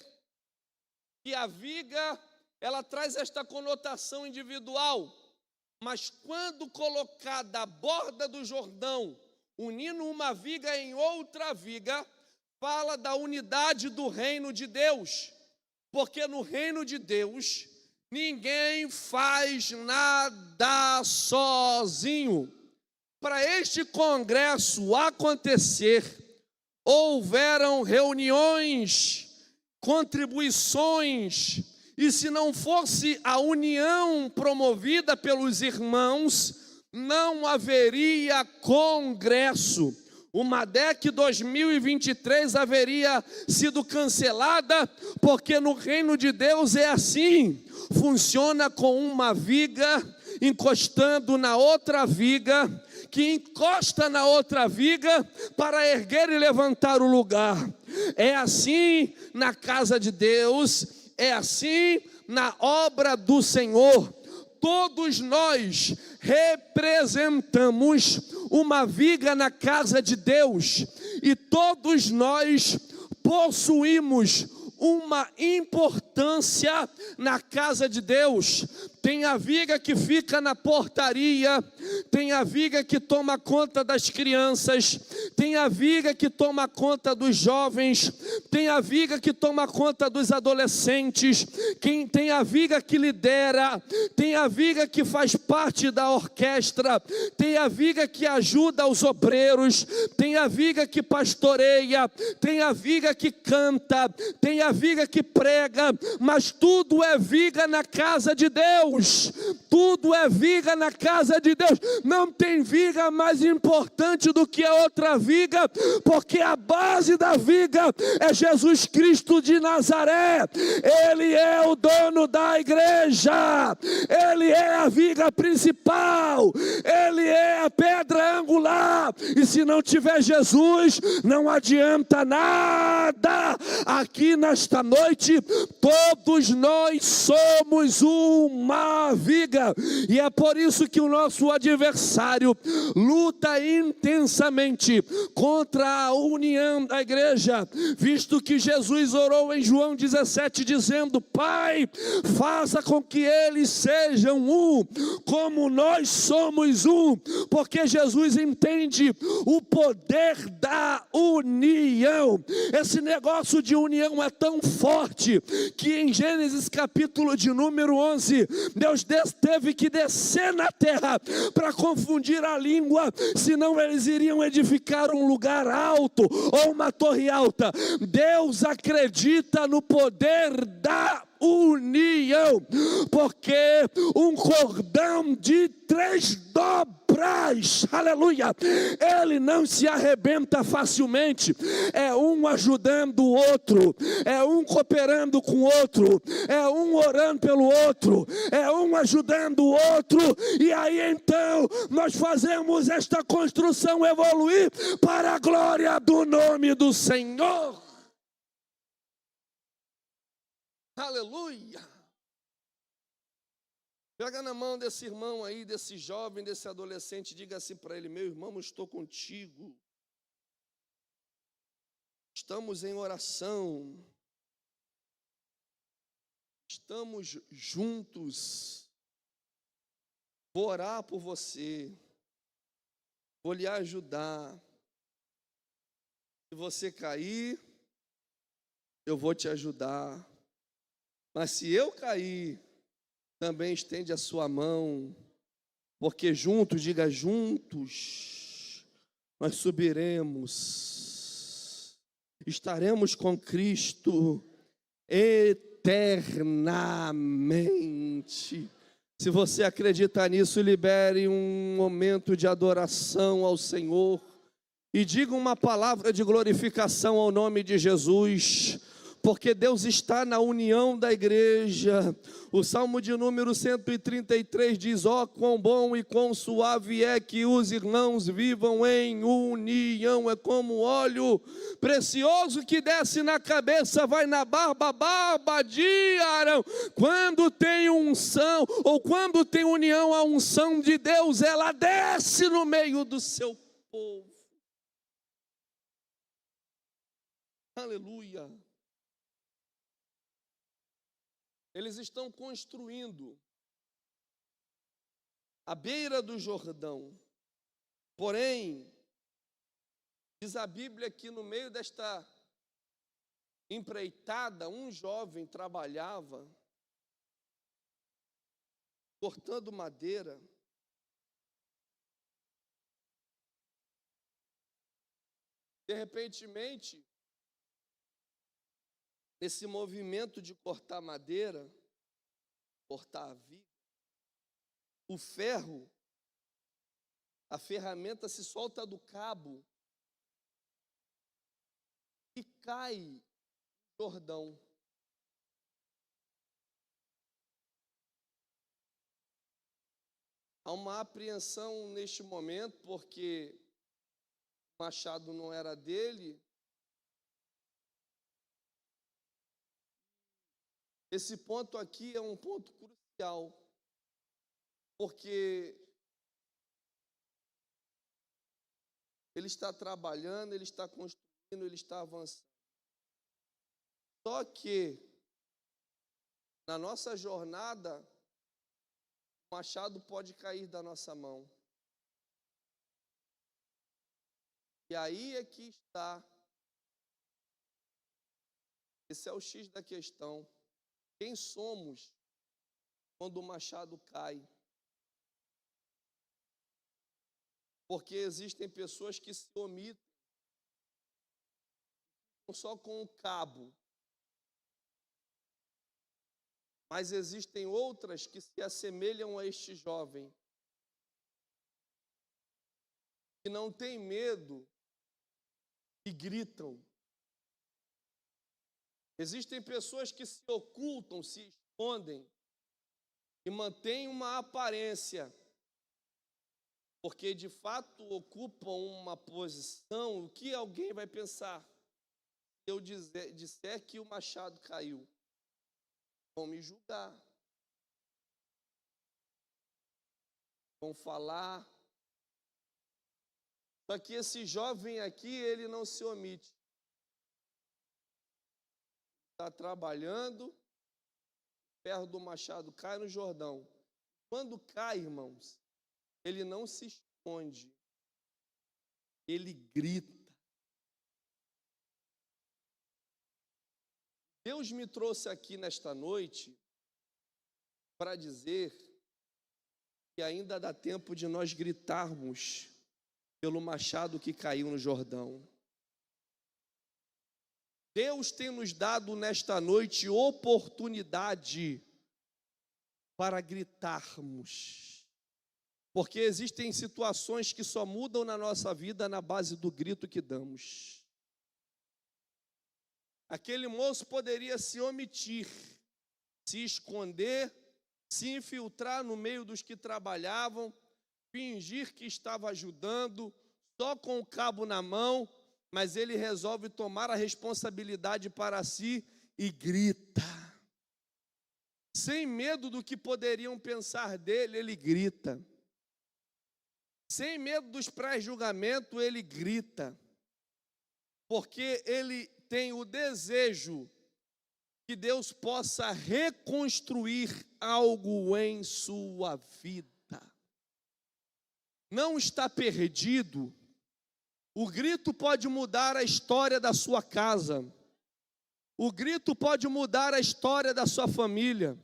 que a viga, ela traz esta conotação individual, mas quando colocada à borda do Jordão, unindo uma viga em outra viga, fala da unidade do reino de Deus, porque no reino de Deus ninguém faz nada sozinho. Para este congresso acontecer, houveram reuniões, contribuições, e se não fosse a união promovida pelos irmãos, não haveria congresso. O MADEC 2023 haveria sido cancelada, porque no reino de Deus é assim, funciona com uma viga encostando na outra viga, que encosta na outra viga para erguer e levantar o lugar. É assim na casa de Deus, é assim na obra do Senhor. Todos nós representamos uma viga na casa de Deus, e todos nós possuímos uma importância na casa de Deus. Tem a viga que fica na portaria, tem a viga que toma conta das crianças, tem a viga que toma conta dos jovens, tem a viga que toma conta dos adolescentes, tem a viga que lidera, tem a viga que faz parte da orquestra, tem a viga que ajuda os obreiros, tem a viga que pastoreia, tem a viga que canta, tem a viga que prega, mas tudo é viga na casa de Deus, tudo é viga na casa de Deus. Não tem viga mais importante do que a outra viga, porque a base da viga é Jesus Cristo de Nazaré. Ele é o dono da igreja, Ele é a viga principal, Ele é a pedra angular, e se não tiver Jesus, não adianta nada. Aqui nesta noite, todos nós somos uma viga, e é por isso que o nosso adversário luta intensamente contra a união da igreja, visto que Jesus orou em João 17 dizendo: Pai, faça com que eles sejam um, como nós somos um, porque Jesus entende o poder da união. Esse negócio de união é tão forte que em Gênesis capítulo de número 11, Deus teve que descer na terra para confundir a língua, senão eles iriam edificar um lugar alto ou uma torre alta. Deus acredita no poder da união, porque um cordão de 3 dobras, aleluia, ele não se arrebenta facilmente. É um ajudando o outro, é um cooperando com o outro, é um orando pelo outro, é um ajudando o outro, e aí então nós fazemos esta construção evoluir para a glória do nome do Senhor. Aleluia. Pega na mão desse irmão aí, desse jovem, desse adolescente, diga assim para ele: meu irmão, eu estou contigo. Estamos em oração. Estamos juntos. Vou orar por você. Vou lhe ajudar. Se você cair, eu vou te ajudar. Mas se eu cair, também estende a sua mão, porque juntos, diga juntos, nós subiremos, estaremos com Cristo eternamente. Se você acredita nisso, libere um momento de adoração ao Senhor e diga uma palavra de glorificação ao nome de Jesus, porque Deus está na união da igreja. O Salmo de número 133 diz: ó, quão bom e quão suave é que os irmãos vivam em união. É como óleo precioso que desce na cabeça, vai na barba, barba de Arão. Quando tem unção, ou quando tem união, a unção de Deus, ela desce no meio do seu povo. Aleluia. Eles estão construindo à beira do Jordão. Porém, diz a Bíblia que no meio desta empreitada, um jovem trabalhava cortando madeira. De repentemente, nesse movimento de cortar madeira, cortar a viga, o ferro, a ferramenta se solta do cabo e cai no Jordão. Há uma apreensão neste momento, porque o machado não era dele. Esse ponto aqui é um ponto crucial, porque ele está trabalhando, ele está construindo, ele está avançando. Só que, na nossa jornada, o machado pode cair da nossa mão. E aí é que está. Esse é o X da questão. Quem somos quando o machado cai? Porque existem pessoas que se omitem só com o cabo. Mas existem outras que se assemelham a este jovem, que não têm medo e gritam. Existem pessoas que se ocultam, se escondem e mantêm uma aparência, porque de fato ocupam uma posição. O que alguém vai pensar se eu disser que o machado caiu? Vão me julgar, vão falar. Só que esse jovem aqui, ele não se omite. Está trabalhando, o ferro do machado cai no Jordão. Quando cai, irmãos, ele não se esconde, ele grita. Deus me trouxe aqui nesta noite para dizer que ainda dá tempo de nós gritarmos pelo machado que caiu no Jordão. Deus tem nos dado nesta noite oportunidade para gritarmos, porque existem situações que só mudam na nossa vida na base do grito que damos. Aquele moço poderia se omitir, se esconder, se infiltrar no meio dos que trabalhavam, fingir que estava ajudando, só com o cabo na mão, mas ele resolve tomar a responsabilidade para si e grita. Sem medo do que poderiam pensar dele, ele grita. Sem medo dos pré-julgamentos, ele grita. Porque ele tem o desejo que Deus possa reconstruir algo em sua vida. Não está perdido. O grito pode mudar a história da sua casa. O grito pode mudar a história da sua família.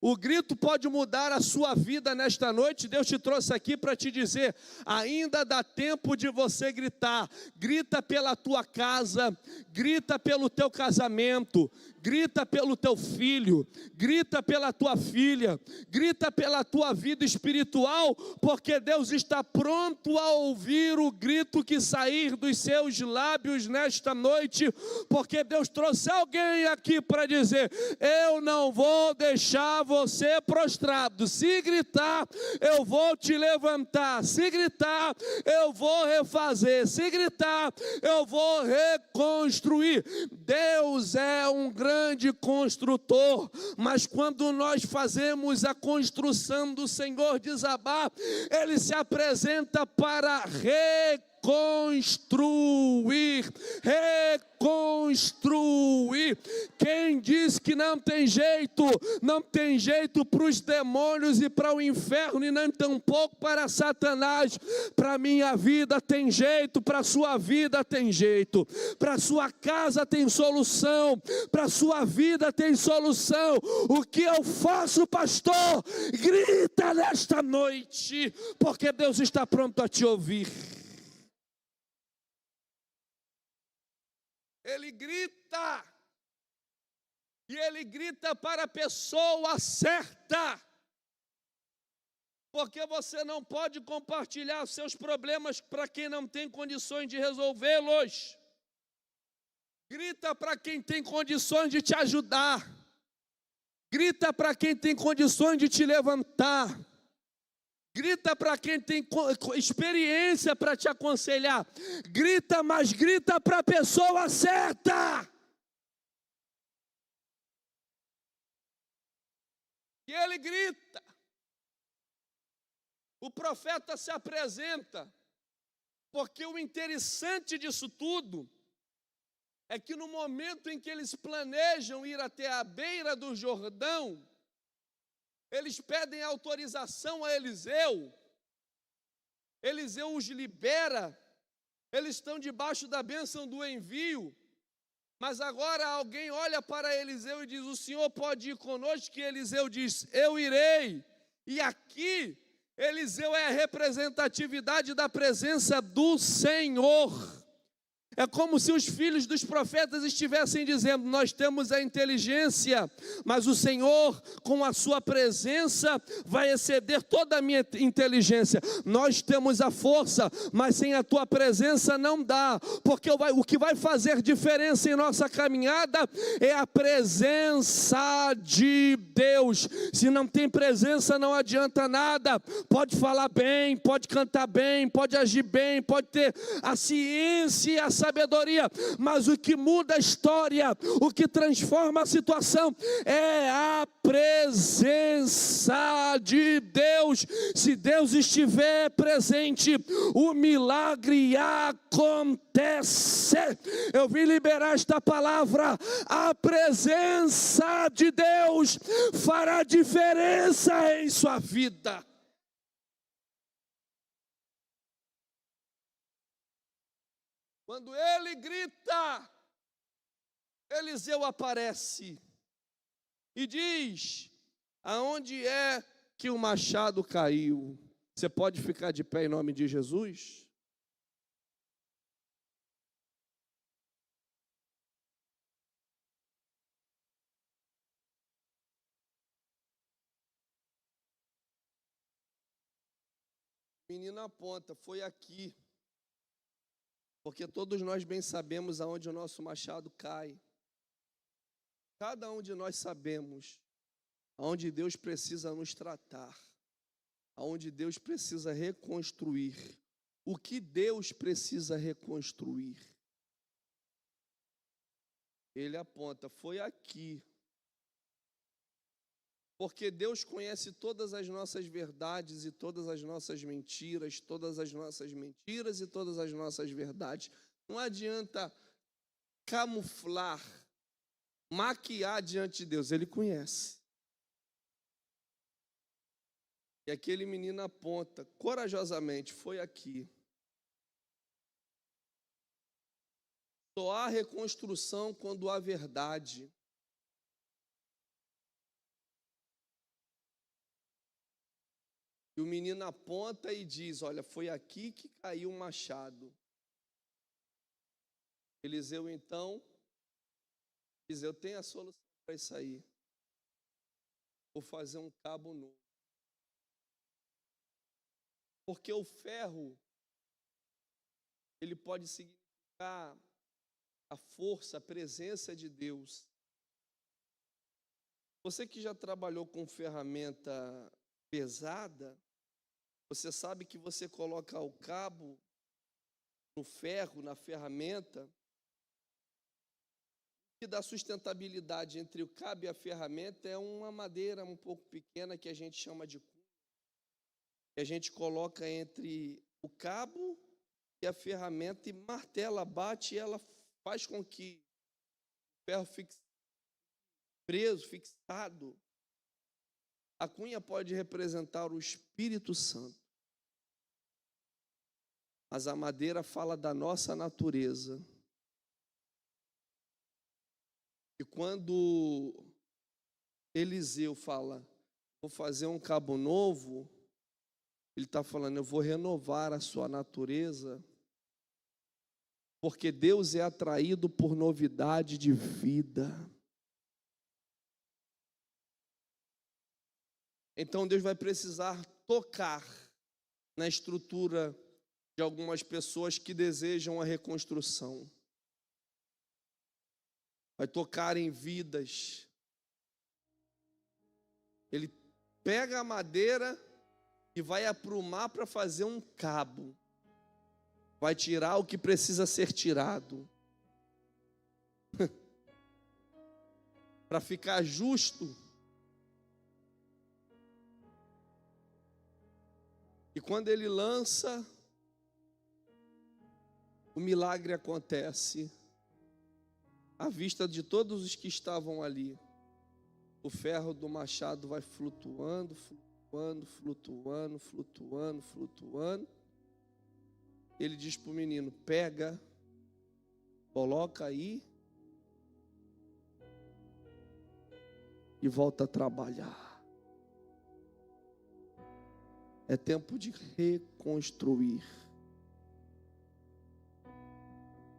O grito pode mudar a sua vida nesta noite. Deus te trouxe aqui para te dizer: ainda dá tempo de você gritar. Grita pela tua casa, grita pelo teu casamento, grita pelo teu filho, grita pela tua filha, grita pela tua vida espiritual, porque Deus está pronto a ouvir o grito que sair dos seus lábios nesta noite, porque Deus trouxe alguém aqui para dizer: eu não vou deixar você prostrado. Se gritar, eu vou te levantar. Se gritar, eu vou refazer. Se gritar, eu vou reconstruir. Deus é um grande construtor, mas quando nós fazemos a construção do Senhor desabar, Ele se apresenta para reconstruir. Quem diz que não tem jeito para os demônios e para o inferno, e nem tampouco para Satanás. Para a minha vida tem jeito, para a sua vida tem jeito, para a sua casa tem solução, para a sua vida tem solução. O que eu faço, pastor? Grita nesta noite, porque Deus está pronto a te ouvir. Ele grita, e ele grita para a pessoa certa, porque você não pode compartilhar os seus problemas para quem não tem condições de resolvê-los. Grita para quem tem condições de te ajudar, grita para quem tem condições de te levantar. Grita para quem tem experiência para te aconselhar. Grita, mas grita para a pessoa certa. E ele grita. O profeta se apresenta, porque o interessante disso tudo é que no momento em que eles planejam ir até a beira do Jordão, eles pedem autorização a Eliseu. Eliseu os libera, eles estão debaixo da bênção do envio. Mas agora alguém olha para Eliseu e diz: o Senhor pode ir conosco? Que Eliseu diz: eu irei. E aqui, Eliseu é a representatividade da presença do Senhor. É como se os filhos dos profetas estivessem dizendo: nós temos a inteligência, mas o Senhor, com a sua presença, vai exceder toda a minha inteligência. Nós temos a força, mas sem a tua presença não dá, porque o que vai fazer diferença em nossa caminhada é a presença de Deus. Se não tem presença, não adianta nada. Pode falar bem, pode cantar bem, pode agir bem, pode ter a ciência e a sabedoria, mas o que muda a história, o que transforma a situação é a presença de Deus. Se Deus estiver presente, o milagre acontece. Eu vim liberar esta palavra: a presença de Deus fará diferença em sua vida. Quando ele grita, Eliseu aparece e diz: aonde é que o machado caiu? Você pode ficar de pé em nome de Jesus? Menina aponta: foi aqui. Porque todos nós bem sabemos aonde o nosso machado cai. Cada um de nós sabemos aonde Deus precisa nos tratar, aonde Deus precisa reconstruir, o que Deus precisa reconstruir. Ele aponta: foi aqui. Porque Deus conhece todas as nossas verdades e todas as nossas mentiras, todas as nossas mentiras e todas as nossas verdades. Não adianta camuflar, maquiar diante de Deus, Ele conhece. E aquele menino aponta corajosamente: foi aqui. Só há reconstrução quando há verdade. E o menino aponta e diz: olha, foi aqui que caiu o machado. Eliseu então diz: eu tenho a solução para isso aí. Vou fazer um cabo novo. Porque o ferro, ele pode significar a força, a presença de Deus. Você que já trabalhou com ferramenta pesada, você sabe que você coloca o cabo no ferro, na ferramenta, o que dá sustentabilidade entre o cabo e a ferramenta é uma madeira um pouco pequena que a gente chama de cunha, que a gente coloca entre o cabo e a ferramenta e martela, bate, e ela faz com que o ferro fique preso, fixado. A cunha pode representar o Espírito Santo, mas a madeira fala da nossa natureza. E quando Eliseu fala: vou fazer um cabo novo, ele está falando: eu vou renovar a sua natureza, porque Deus é atraído por novidade de vida. Então Deus vai precisar tocar na estrutura de algumas pessoas que desejam a reconstrução. Vai tocar em vidas. Ele pega a madeira e vai aprumar para fazer um cabo. Vai tirar o que precisa ser tirado. Para ficar justo. E quando ele lança, o milagre acontece à vista de todos os que estavam ali. o ferro do machado vai flutuando, flutuando, flutuando, flutuando, flutuando. Ele diz para o menino: pega, coloca aí e volta a trabalhar. É tempo de reconstruir.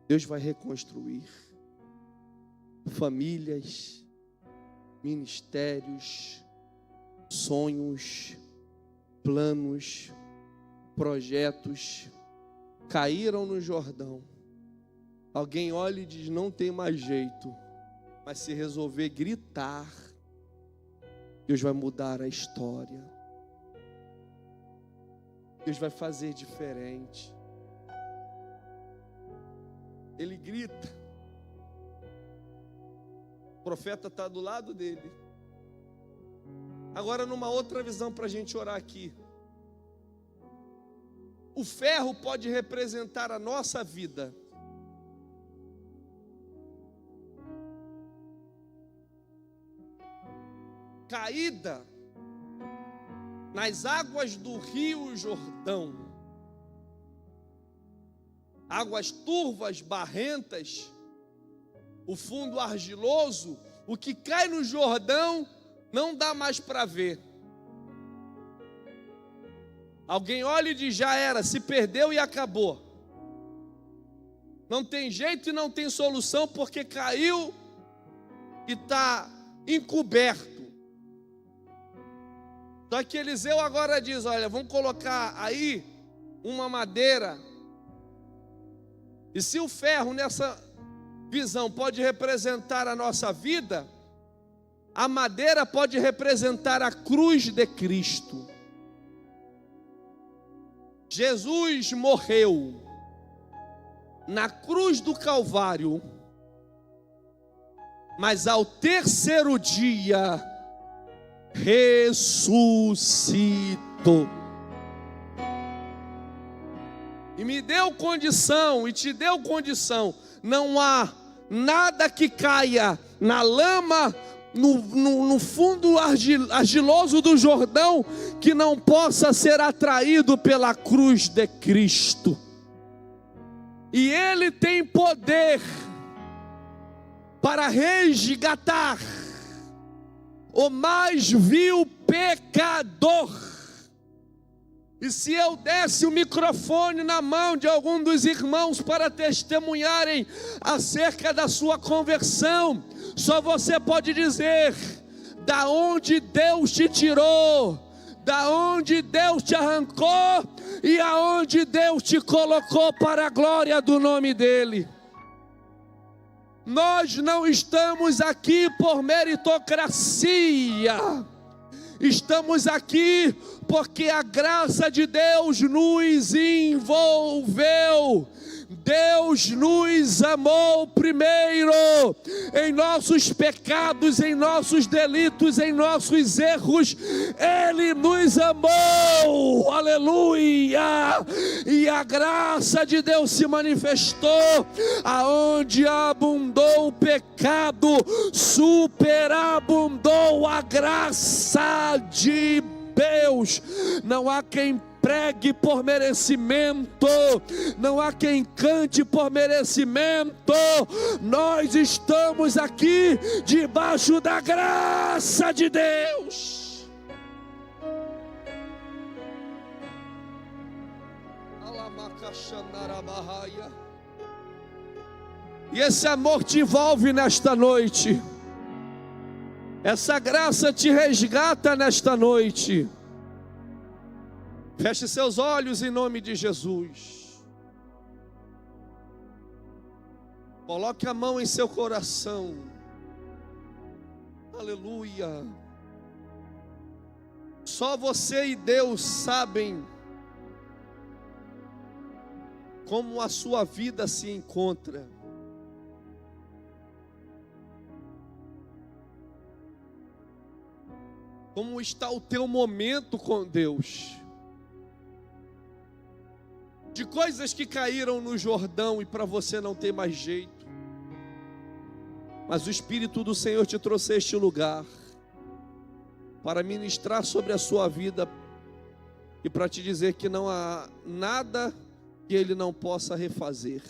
Deus vai reconstruir famílias, ministérios, sonhos, planos, projetos. Caíram no Jordão. Alguém olha e diz: não tem mais jeito. Mas se resolver gritar, Deus vai mudar a história. Deus vai fazer diferente. Ele grita. O profeta está do lado dele. Agora, numa outra visão para a gente orar aqui. O ferro pode representar a nossa vida. Caída nas águas do Rio Jordão. Águas turvas, barrentas, o fundo argiloso, o que cai no Jordão não dá mais para ver. Alguém olha e diz: já era, se perdeu e acabou. Não tem jeito e não tem solução, porque caiu e está encoberto. Só que Eliseu agora diz: olha, vamos colocar aí uma madeira. E se o ferro nessa visão pode representar a nossa vida, a madeira pode representar a cruz de Cristo. Jesus morreu na cruz do Calvário, mas ao terceiro dia ressuscitou. E me deu condição, e te deu condição. Não há nada que caia na lama, no fundo argiloso do Jordão, que não possa ser atraído pela cruz de Cristo. E Ele tem poder para resgatar o mais vil pecador. E se eu desse o microfone na mão de algum dos irmãos para testemunharem acerca da sua conversão, só você pode dizer da onde Deus te tirou, da onde Deus te arrancou e aonde Deus te colocou para a glória do nome dEle. Nós não estamos aqui por meritocracia. Estamos aqui porque a graça de Deus nos envolveu. Deus nos amou primeiro, em nossos pecados, em nossos delitos, em nossos erros. Ele nos amou, aleluia. E a graça de Deus se manifestou. Aonde abundou o pecado, superabundou a graça de Deus. Não há quem pregue por merecimento, não há quem cante por merecimento. Nós estamos aqui debaixo da graça de Deus. E esse amor te envolve nesta noite. Essa graça te resgata nesta noite. Feche seus olhos em nome de Jesus. Coloque a mão em seu coração. Aleluia. Só você e Deus sabem como a sua vida se encontra. Como está o teu momento com Deus. De coisas que caíram no Jordão e para você não tem mais jeito. Mas o Espírito do Senhor te trouxe a este lugar para ministrar sobre a sua vida e para te dizer que não há nada que Ele não possa refazer.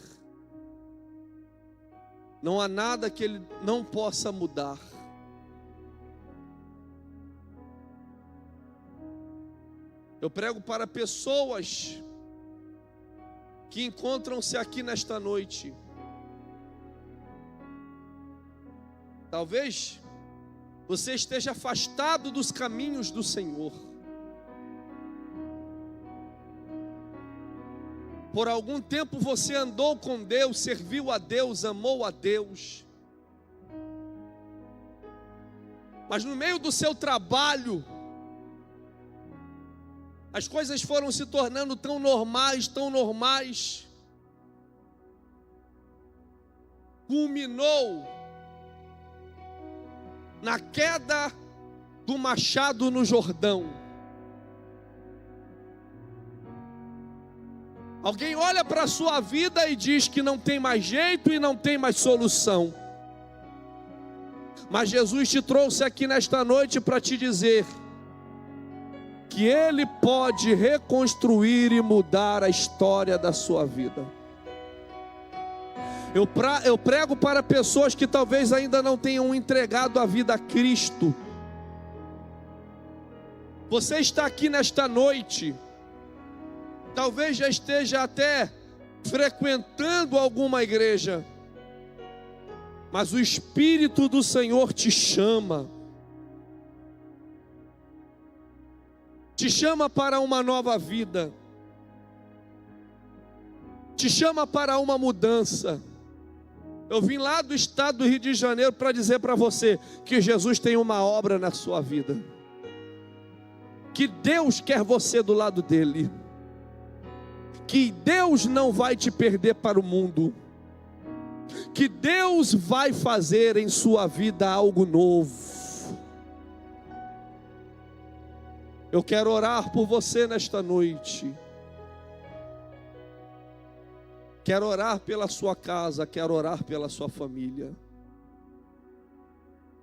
Não há nada que Ele não possa mudar. Eu prego para pessoas que encontram-se aqui nesta noite. Talvez você esteja afastado dos caminhos do Senhor. Por algum tempo você andou com Deus, serviu a Deus, amou a Deus. Mas no meio do seu trabalho, as coisas foram se tornando tão normais, culminou na queda do machado no Jordão. Alguém olha para a sua vida e diz que não tem mais jeito e não tem mais solução. Mas Jesus te trouxe aqui nesta noite para te dizer que Ele pode reconstruir e mudar a história da sua vida. Eu prego para pessoas que talvez ainda não tenham entregado a vida a Cristo. Você está aqui nesta noite, talvez já esteja até frequentando alguma igreja, mas o Espírito do Senhor te chama para uma nova vida, te chama para uma mudança. Eu vim lá do estado do Rio de Janeiro para dizer para você que Jesus tem uma obra na sua vida, que Deus quer você do lado dele, que Deus não vai te perder para o mundo, que Deus vai fazer em sua vida algo novo. Eu quero orar por você nesta noite. Quero orar pela sua casa, quero orar pela sua família.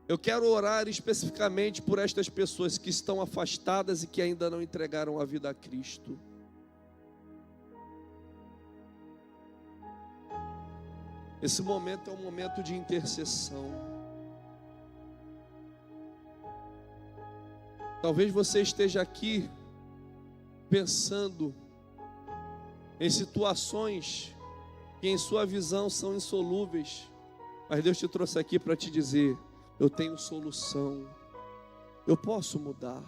Eu quero orar especificamente por estas pessoas que estão afastadas e que ainda não entregaram a vida a Cristo. Esse momento é um momento de intercessão. Talvez você esteja aqui pensando em situações que em sua visão são insolúveis, mas Deus te trouxe aqui para te dizer: eu tenho solução, eu posso mudar.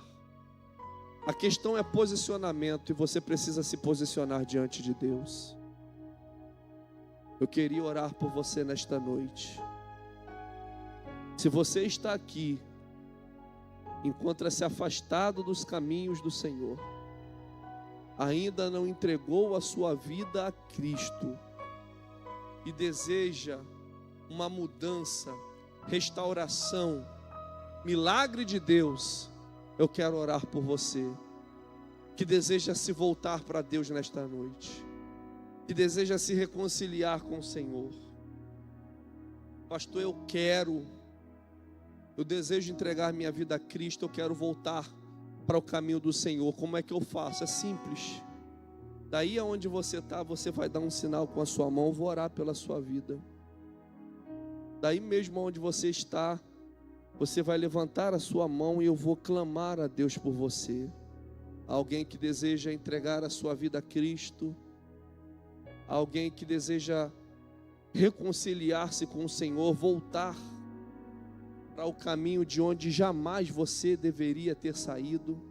A questão é posicionamento, e você precisa se posicionar diante de Deus. Eu queria orar por você nesta noite. Se você está aqui, encontra-se afastado dos caminhos do Senhor, ainda não entregou a sua vida a Cristo e deseja uma mudança, restauração, milagre de Deus, eu quero orar por você que deseja se voltar para Deus nesta noite, que deseja se reconciliar com o Senhor. Pastor, eu desejo entregar minha vida a Cristo, eu quero voltar para o caminho do Senhor. Como é que eu faço? É simples. Daí aonde você está, você vai dar um sinal com a sua mão, eu vou orar pela sua vida. Daí mesmo onde você está, você vai levantar a sua mão e eu vou clamar a Deus por você. Alguém que deseja entregar a sua vida a Cristo, alguém que deseja reconciliar-se com o Senhor, voltar para o caminho de onde jamais você deveria ter saído.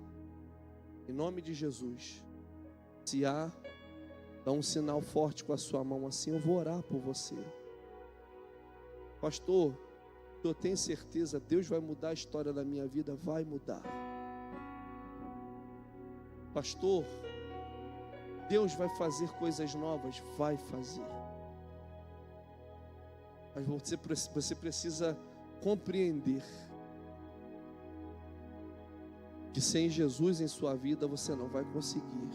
Em nome de Jesus, se há, dá um sinal forte com a sua mão assim, eu vou orar por você. Pastor, eu tenho certeza, Deus vai mudar a história da minha vida, vai mudar. Pastor, Deus vai fazer coisas novas, vai fazer. Mas você precisa compreender que sem Jesus em sua vida você não vai conseguir.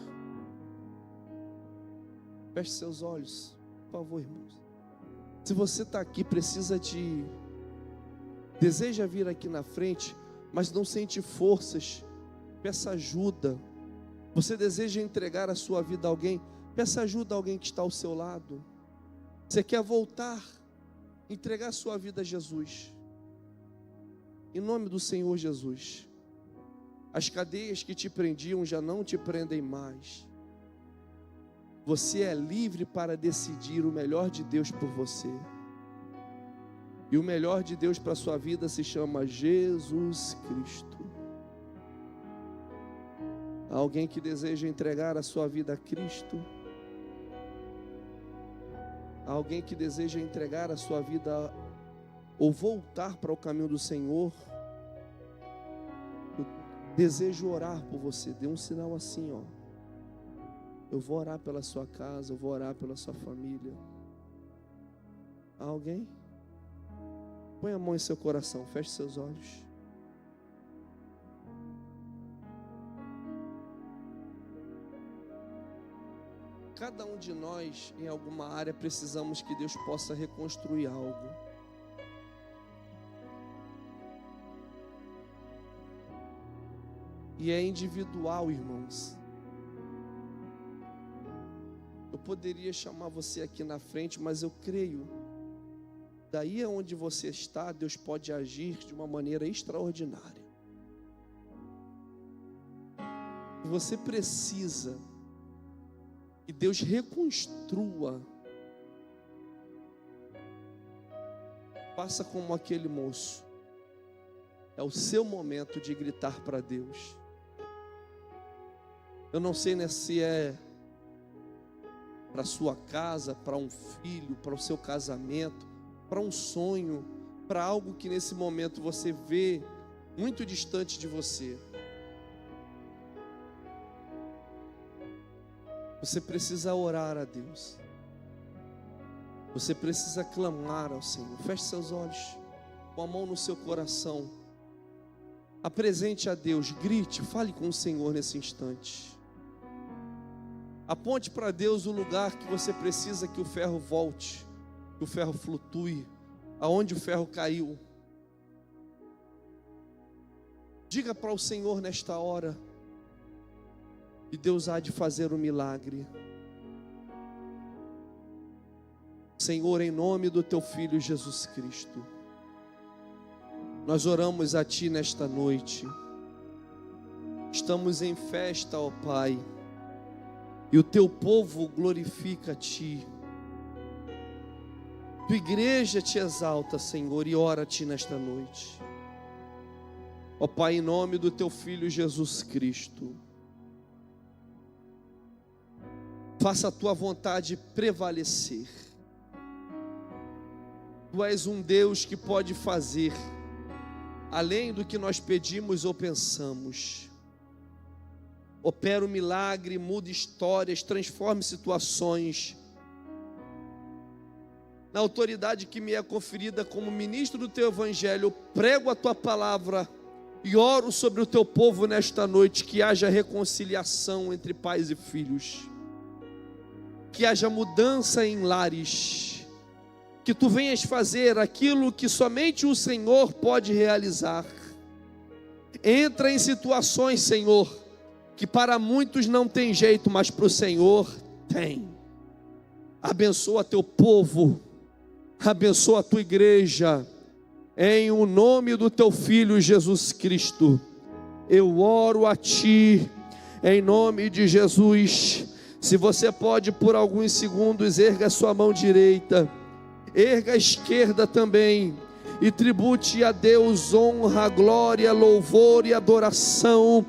Feche seus olhos, por favor, irmãos. Se você está aqui, deseja vir aqui na frente, mas não sente forças, peça ajuda. Você deseja entregar a sua vida a alguém, peça ajuda a alguém que está ao seu lado. Você quer voltar, entregar a sua vida a Jesus, em nome do Senhor Jesus. As cadeias que te prendiam já não te prendem mais. Você é livre para decidir o melhor de Deus por você. E o melhor de Deus para a sua vida se chama Jesus Cristo. Há alguém que deseja entregar a sua vida a Cristo? Há alguém que deseja entregar a sua vida ou voltar para o caminho do Senhor? Eu desejo orar por você. Dê um sinal assim, ó. Eu vou orar pela sua casa, eu vou orar pela sua família. Há alguém? Põe a mão em seu coração, feche seus olhos. Cada um de nós, em alguma área, precisamos que Deus possa reconstruir algo. E é individual, irmãos. Eu poderia chamar você aqui na frente, mas eu creio, daí onde você está, Deus pode agir de uma maneira extraordinária. Você precisa que Deus reconstrua. Faça como aquele moço. É o seu momento de gritar para Deus. Eu não sei, né, se é para sua casa, para um filho, para o seu casamento, para um sonho, para algo que nesse momento você vê muito distante de você. Você precisa orar a Deus. Você precisa clamar ao Senhor. Feche seus olhos, com a mão no seu coração. Apresente a Deus, grite, fale com o Senhor nesse instante. Aponte para Deus o lugar que você precisa que o ferro volte, que o ferro flutue, aonde o ferro caiu. Diga para o Senhor nesta hora que Deus há de fazer um milagre. Senhor, em nome do Teu Filho Jesus Cristo, nós oramos a Ti nesta noite. Estamos em festa, ó Pai, e o Teu povo glorifica a Ti. Tua igreja Te exalta, Senhor, e ora a Ti nesta noite. Ó Pai, em nome do Teu Filho Jesus Cristo, faça a Tua vontade prevalecer. Tu és um Deus que pode fazer além do que nós pedimos ou pensamos. Opera o milagre, muda histórias, transforme situações. Na autoridade que me é conferida como ministro do Teu Evangelho, eu prego a Tua palavra e oro sobre o Teu povo nesta noite, que haja reconciliação entre pais e filhos, que haja mudança em lares, que Tu venhas fazer aquilo que somente o Senhor pode realizar. Entra em situações, Senhor, que para muitos não tem jeito, mas para o Senhor tem. Abençoa Teu povo, abençoa a Tua igreja, em o nome do Teu Filho Jesus Cristo. Eu oro a Ti, em nome de Jesus. Se você pode, por alguns segundos, erga a sua mão direita, erga a esquerda também, e tribute a Deus honra, glória, louvor e adoração,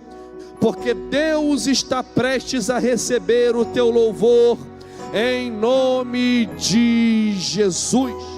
porque Deus está prestes a receber o teu louvor, em nome de Jesus.